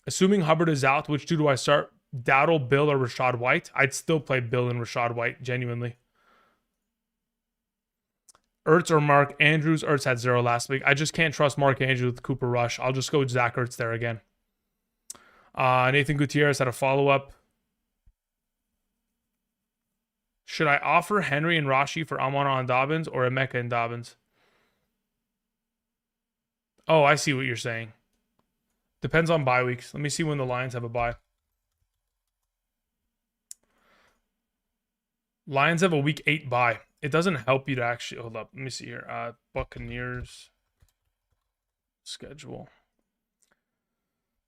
Assuming Hubbard is out, which two do I start? Dowdle, Bill, or Rachaad White? I'd still play Bill and Rachaad White, genuinely. Ertz or Mark Andrews? Ertz had 0 last week. I just can't trust Mark Andrews with Cooper Rush. I'll just go with Zach Ertz there again. Nathan Gutierrez had a follow-up. Should I offer Henry and Rashi for Amon-Ra and Dobbins or Emeka and Dobbins? Oh, I see what you're saying. Depends on bye weeks. Let me see when the Lions have a bye. Lions have a week 8 bye. It doesn't help you to actually... Hold up. Let me see here. Buccaneers schedule.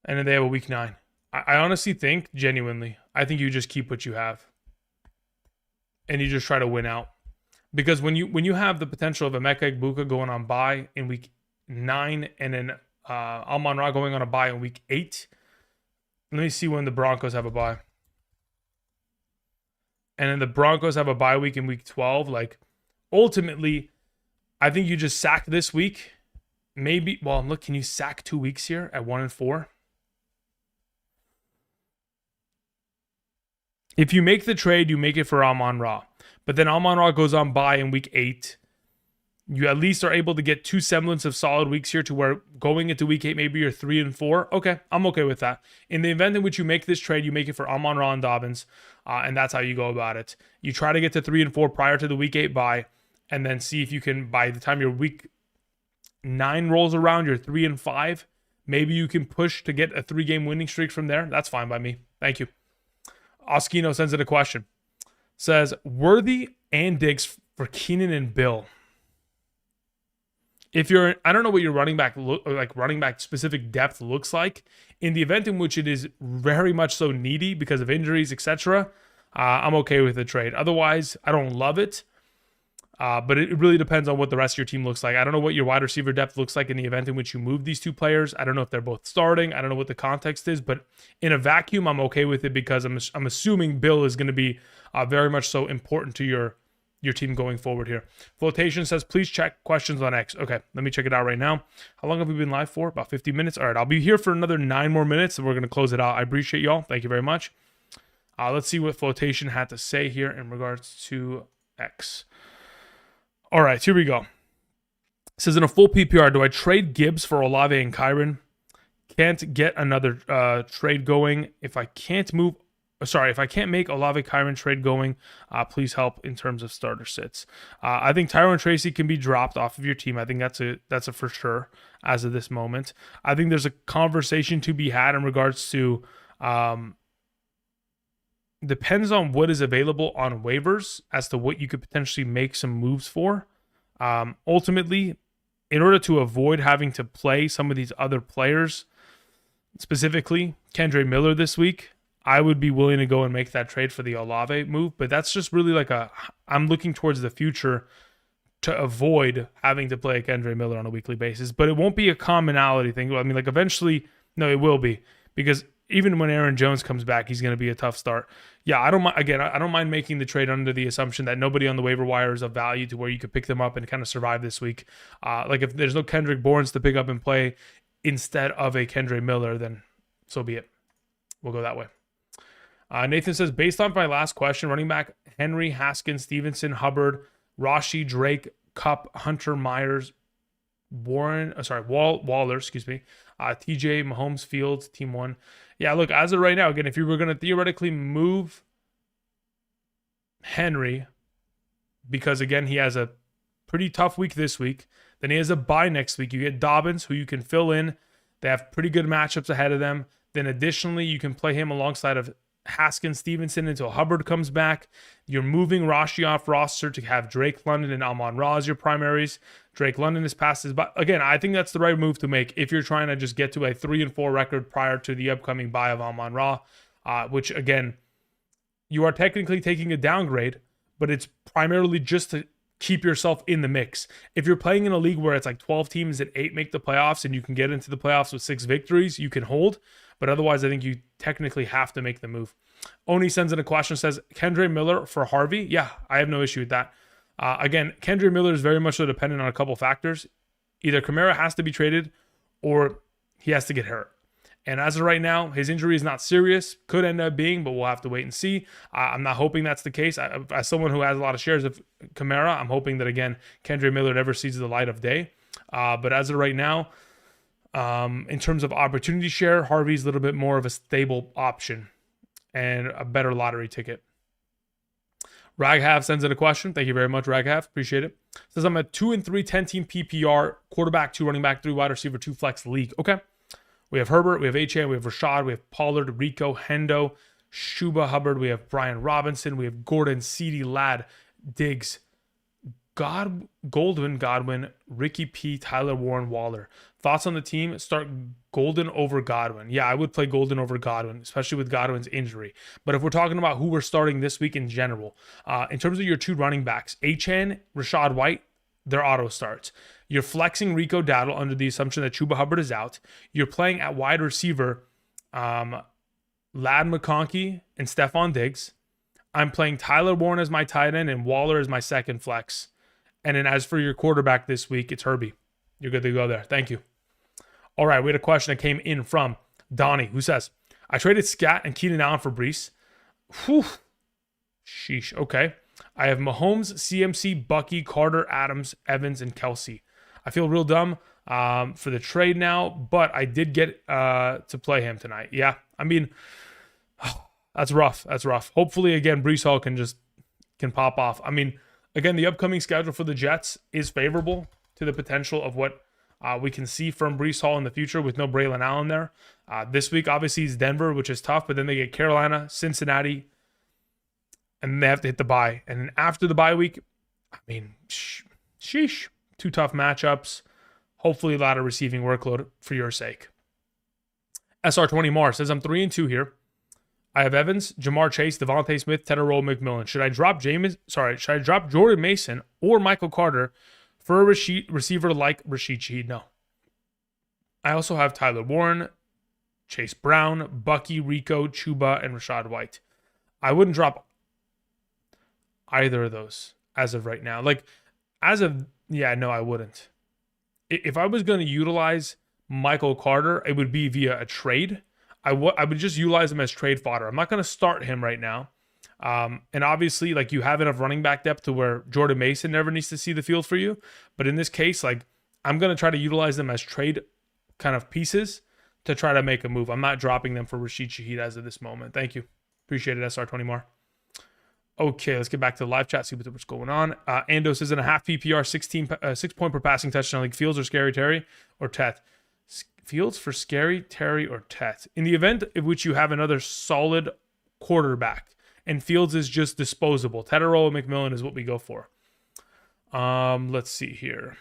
And then they have a week 9. I honestly think, genuinely, I think you just keep what you have. And you just try to win out. Because when you have the potential of Emeka Egbuka going on bye in week 9 and then Amon-Ra going on a bye in week 8. Let me see when the Broncos have a bye. And then the Broncos have a bye week in week 12. Like, ultimately, I think you just sack this week. Maybe, well, look, can you sack 2 weeks here at 1-4? If you make the trade, you make it for Amon-Ra. But then Amon-Ra goes on bye in week 8. You at least are able to get 2 semblance of solid weeks here to where going into week 8, maybe you're 3-4. Okay, I'm okay with that. In the event in which you make this trade, you make it for Amon-Ra and Dobbins, and that's how you go about it. You try to get to 3-4 prior to the week 8 bye, and then see if you can, by the time your week 9 rolls around, you're 3-5. Maybe you can push to get a 3-game winning streak from there. That's fine by me. Thank you. Oskino sends in a question. Says, Worthy and Diggs for Keenan and Bill. If you're, I don't know what your running back specific depth looks like. In the event in which it is very much so needy because of injuries, etc., I'm okay with the trade. Otherwise, I don't love it. But it really depends on what the rest of your team looks like. I don't know what your wide receiver depth looks like in the event in which you move these 2 players. I don't know if they're both starting. I don't know what the context is. But in a vacuum, I'm okay with it because I'm assuming Bill is going to be very much so important to your team going forward here. Flotation says, please check questions on X. Okay, let me check it out right now. How long have we been live for? About 50 minutes. All right, I'll be here for another 9 more minutes, and we're going to close it out. I appreciate y'all. Thank you very much. Let's see what Flotation had to say here in regards to X. All right, here we go. It says, in a full PPR, do I trade Gibbs for Olave and Kyron? Can't get another trade going. If I can't make Olave Kyron trade going, please help in terms of starter sits. I think Tyrone Tracy can be dropped off of your team. I think that's a for sure as of this moment. I think there's a conversation to be had in regards to depends on what is available on waivers as to what you could potentially make some moves for. Ultimately, in order to avoid having to play some of these other players, specifically Kendre Miller this week, I would be willing to go and make that trade for the Olave move. But that's just really like I'm looking towards the future to avoid having to play Kendre Miller on a weekly basis. But it won't be a commonality thing. I mean, like eventually, no, it will be. Because even when Aaron Jones comes back, he's going to be a tough start. Yeah, I don't mind making the trade under the assumption that nobody on the waiver wire is of value to where you could pick them up and kind of survive this week. Like if there's no Kendrick Bournes to pick up and play instead of a Kendre Miller, then so be it. We'll go that way. Nathan says, based on my last question, running back Henry, Haskins, Stevenson, Hubbard, Rashi, Drake, Kupp, Hunter, Myers, Waller, TJ, Mahomes, Fields, team 1. Yeah, look, as of right now, again, if you were going to theoretically move Henry, because again, he has a pretty tough week this week, then he has a bye next week. You get Dobbins, who you can fill in. They have pretty good matchups ahead of them. Then additionally, you can play him alongside of Haskins Stevenson until Hubbard comes back. You're moving Rashi off roster to have Drake London and Amon-Ra as your primaries. Drake London is passes, but again, I think that's the right move to make if you're trying to just get to a 3-4 record prior to the upcoming bye of Amon-Ra, which again, you are technically taking a downgrade, but it's primarily just to keep yourself in the mix. If you're playing in a league where it's like 12 teams and 8 make the playoffs and you can get into the playoffs with 6 victories, you can hold. But otherwise, I think you technically have to make the move. Oni sends in a question, says, Kendre Miller for Harvey? Yeah, I have no issue with that. Again, Kendre Miller is very much so dependent on a couple factors. Either Kamara has to be traded or he has to get hurt. And as of right now, his injury is not serious. Could end up being, but we'll have to wait and see. I'm not hoping that's the case. As someone who has a lot of shares of Kamara, I'm hoping that, again, Kendre Miller never sees the light of day. But as of right now, in terms of opportunity share, Harvey's a little bit more of a stable option and a better lottery ticket. Raghav sends in a question. Thank you very much, Raghav. Appreciate it. Says, I'm a 2-3 10-team PPR, quarterback, 2 running back, 3 wide receiver, 2 flex league. Okay. We have Herbert, we have Achane, we have Rashad, we have Pollard, Rico, Hendo, Shuba Hubbard, we have Brian Robinson, we have Gordon, CeeDee, Ladd, Diggs, Godwin, Ricky P, Tyler Warren, Waller. Thoughts on the team? Start Golden over Godwin. Yeah, I would play Golden over Godwin, especially with Godwin's injury. But if we're talking about who we're starting this week in general, in terms of your 2 running backs, Achane, Rashad White, they're auto starts. You're flexing Rico Dowdle under the assumption that Chuba Hubbard is out. You're playing at wide receiver Ladd McConkey and Stephon Diggs. I'm playing Tyler Warren as my tight end and Waller as my second flex. And then as for your quarterback this week, it's Herbie. You're good to go there. Thank you. All right, we had a question that came in from Donnie, who says, I traded Scat and Keenan Allen for Brees. Whew. Sheesh. Okay. I have Mahomes, CMC, Bucky, Carter, Adams, Evans, and Kelsey. I feel real dumb for the trade now, but I did get to play him tonight. Yeah, I mean, that's rough. That's rough. Hopefully, again, Brees Hall can pop off. I mean, again, the upcoming schedule for the Jets is favorable to the potential of what we can see from Brees Hall in the future with no Braylon Allen there. This week, obviously, is Denver, which is tough, but then they get Carolina, Cincinnati, and they have to hit the bye. And then after the bye week, I mean, sheesh. 2 tough matchups. Hopefully a lot of receiving workload for your sake. SR20 Mar says, I'm 3-2 here. I have Evans, Jamar Chase, Devontae Smith, Tedder McMillan. Should I drop Jordan Mason or Michael Carter for a receiver like Rashid Shaheed? No. I also have Tyler Warren, Chase Brown, Bucky, Rico, Chuba, and Rashad White. I wouldn't drop either of those as of right now. No, I wouldn't. If I was going to utilize Michael Carter, it would be via a trade. I would just utilize him as trade fodder. I'm not going to start him right now. And obviously, you have enough running back depth to where Jordan Mason never needs to see the field for you. But in this case, I'm going to try to utilize them as trade kind of pieces to try to make a move. I'm not dropping them for Rashid Shaheed as of this moment. Thank you. Appreciate it, SR20 Mar. Okay, let's get back to the live chat, see what's going on. Andos is in a half PPR, 6 point per passing touchdown league. Fields or Scary Terry or Tet? Fields for Scary Terry or Tet? In the event in which you have another solid quarterback and Fields is just disposable, Tedder McMillan is what we go for. Let's see here.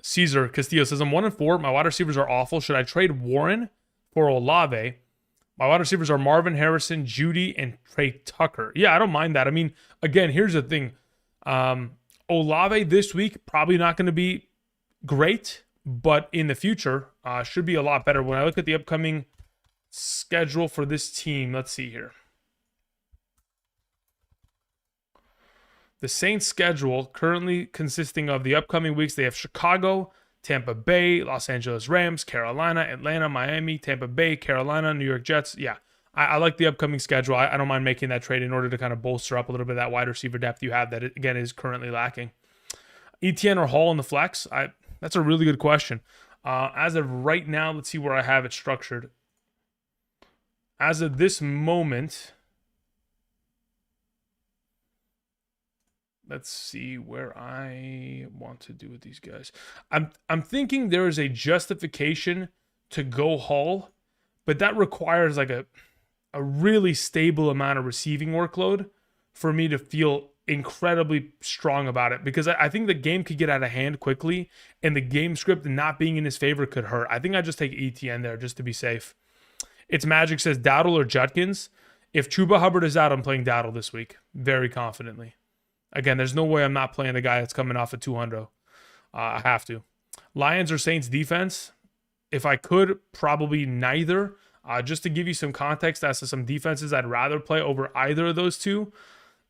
Caesar Castillo says, I'm 1-4. My wide receivers are awful. Should I trade Warren for Olave? My wide receivers are Marvin Harrison, Judy, and Trey Tucker. Yeah, I don't mind that. I mean, again, here's the thing. Olave this week, probably not going to be great, but in the future, should be a lot better. When I look at the upcoming schedule for this team, let's see here. The Saints schedule currently consisting of the upcoming weeks, they have Chicago, Tampa Bay, Los Angeles Rams, Carolina, Atlanta, Miami, Tampa Bay, Carolina, New York Jets. Yeah, I like the upcoming schedule. I don't mind making that trade in order to kind of bolster up a little bit of that wide receiver depth you have that, again, is currently lacking. ETN or Hall in the flex? That's a really good question. As of right now, let's see where I have it structured. As of this moment, let's see where I want to do with these guys. I'm thinking there is a justification to go Hall but that requires like a really stable amount of receiving workload for me to feel incredibly strong about it, because I think the game could get out of hand quickly, and the game script not being in his favor could hurt. I think I just take ETN there just to be safe. It's Magic says Dowdle or Judkins. If Chuba Hubbard is out, I'm playing Dowdle this week very confidently. Again, there's no way I'm not playing the guy that's coming off a 200. I have to. Lions or Saints defense? If I could, probably neither. Just to give you some context as to some defenses I'd rather play over either of those two.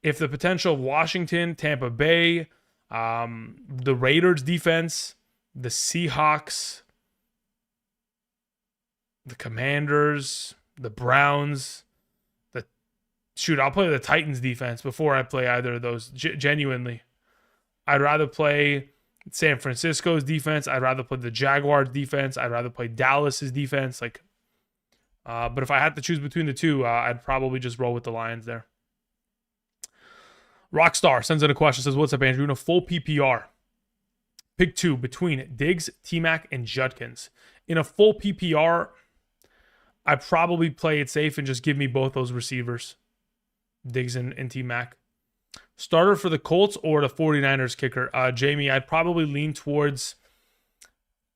If the potential of Washington, Tampa Bay, the Raiders defense, the Seahawks, the Commanders, the Browns, I'll play the Titans defense before I play either of those. Genuinely, I'd rather play San Francisco's defense. I'd rather play the Jaguars defense. I'd rather play Dallas's defense. But if I had to choose between the two, I'd probably just roll with the Lions there. Rockstar sends in a question, says, what's up, Andrew? In a full PPR, pick two between Diggs, T-Mac, and Judkins. In a full PPR, I'd probably play it safe and just give me both those receivers, Diggs and T-Mac. Starter for the Colts or the 49ers kicker? Jamie, I'd probably lean towards...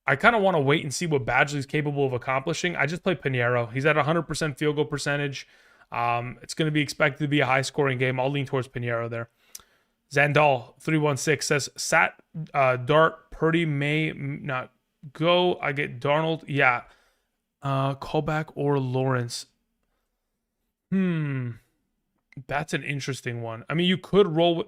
I kind of want to wait and see what Badgley's capable of accomplishing. I just play Pinheiro. He's at 100% field goal percentage. It's going to be expected to be a high-scoring game. I'll lean towards Pinheiro there. Zandal 316 says, Dart, Purdy may not go. I get Darnold. Yeah. Callback or Lawrence? That's an interesting one. I mean, you could roll with...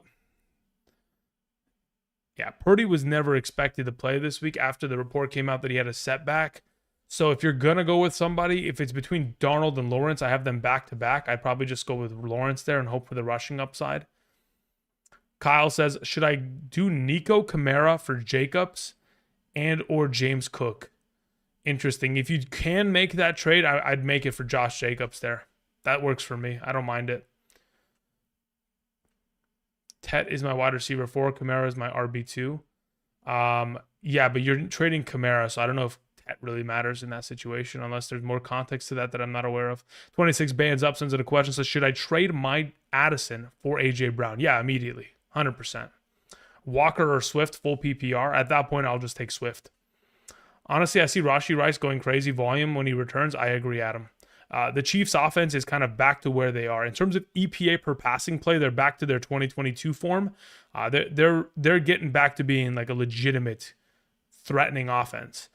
Yeah, Purdy was never expected to play this week after the report came out that he had a setback. So if you're going to go with somebody, if it's between Darnold and Lawrence, I have them back-to-back. I'd probably just go with Lawrence there and hope for the rushing upside. Kyle says, should I do Nico Kamara for Jacobs and or James Cook? Interesting. If you can make that trade, I'd make it for Josh Jacobs there. That works for me. I don't mind it. Tet is my wide receiver 4. Kamara is my RB2. Yeah, but you're trading Kamara, so I don't know if Tet really matters in that situation unless there's more context to that I'm not aware of. 26 bands up sends in a question, says, should I trade my Addison for A.J. Brown? Yeah, immediately. 100%. Walker or Swift, full PPR. At that point, I'll just take Swift. Honestly, I see Rashee Rice going crazy volume when he returns. I agree, Adam. The Chiefs' offense is kind of back to where they are in terms of EPA per passing play. They're back to their 2022 form. They're getting back to being like a legitimate, threatening offense.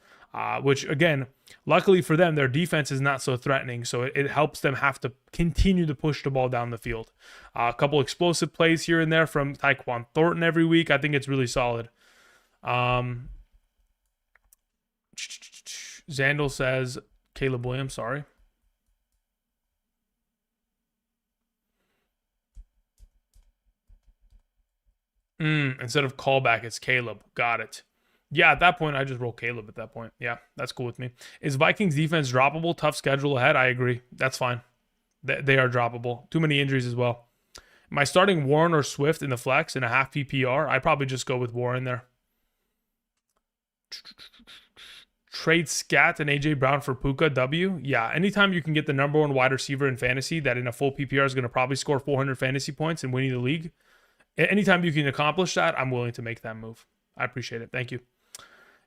Which again, luckily for them, their defense is not so threatening, so it helps them have to continue to push the ball down the field. A couple explosive plays here and there from Tyquan Thornton every week. I think it's really solid. Zandal says Caleb Williams. Sorry. Instead of callback, it's Caleb. Got it. Yeah, at that point, I just roll Caleb at that point. Yeah, that's cool with me. Is Vikings defense droppable? Tough schedule ahead. I agree. That's fine. They are droppable. Too many injuries as well. Am I starting Warren or Swift in the flex in a half PPR? I'd probably just go with Warren there. Trade Scat and A.J. Brown for Puka, W. Yeah, anytime you can get the number one wide receiver in fantasy that in a full PPR is going to probably score 400 fantasy points and winning the league, anytime you can accomplish that, I'm willing to make that move. I appreciate it. Thank you.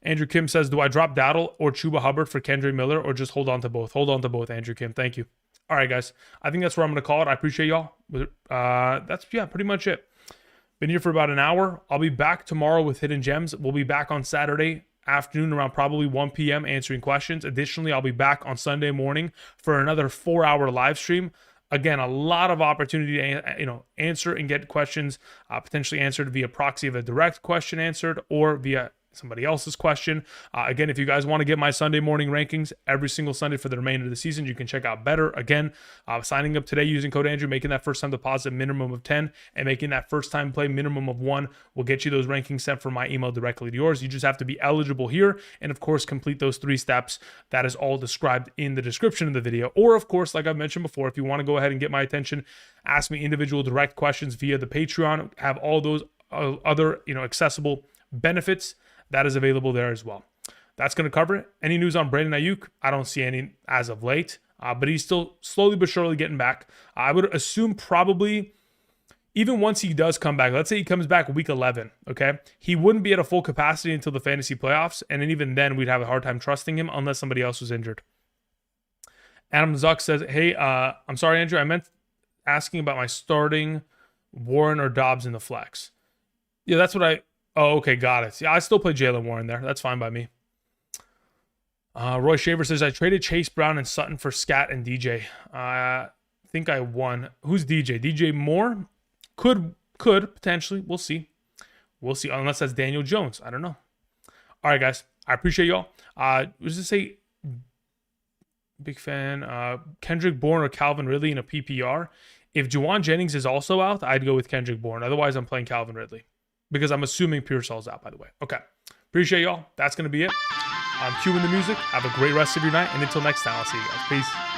Andrew Kim says, do I drop Dowdle or Chuba Hubbard for Kendre Miller or just hold on to both? Hold on to both, Andrew Kim. Thank you. All right, guys. I think that's where I'm going to call it. I appreciate y'all. That's pretty much it. Been here for about an hour. I'll be back tomorrow with Hidden Gems. We'll be back on Saturday afternoon around probably 1 p.m. answering questions. Additionally, I'll be back on Sunday morning for another 4-hour live stream. Again, a lot of opportunity to answer and get questions potentially answered via proxy of a direct question answered or via somebody else's question. Again, if you guys want to get my Sunday morning rankings every single Sunday for the remainder of the season, you can check out Betr. Again, signing up today using code Andrew, making that first time deposit minimum of 10 and making that first time play minimum of 1 will get you those rankings sent from my email directly to yours. You just have to be eligible here and of course complete those 3 steps. That is all described in the description of the video. Or of course, like I've mentioned before, if you want to go ahead and get my attention, ask me individual direct questions via the Patreon, have all those other accessible benefits. That is available there as well. That's going to cover it. Any news on Brandon Ayuk? I don't see any as of late, but he's still slowly but surely getting back. I would assume probably even once he does come back, let's say he comes back week 11, okay? He wouldn't be at a full capacity until the fantasy playoffs, and then even then we'd have a hard time trusting him unless somebody else was injured. Adam Zuck says, hey, I'm sorry, Andrew, I meant asking about my starting Warren or Dobbs in the flex. Yeah, that's what oh, okay, got it. Yeah, I still play Jalen Warren there. That's fine by me. Roy Shaver says, I traded Chase Brown and Sutton for Scat and DJ. I think I won. Who's DJ? DJ Moore? Could potentially. We'll see. Unless that's Daniel Jones. I don't know. All right, guys. I appreciate y'all. What does it say? Big fan. Kendrick Bourne or Calvin Ridley in a PPR. If Juwan Jennings is also out, I'd go with Kendrick Bourne. Otherwise, I'm playing Calvin Ridley. Because I'm assuming Pearsall's out, by the way. Okay. Appreciate y'all. That's going to be it. I'm cueing the music. Have a great rest of your night. And until next time, I'll see you guys. Peace.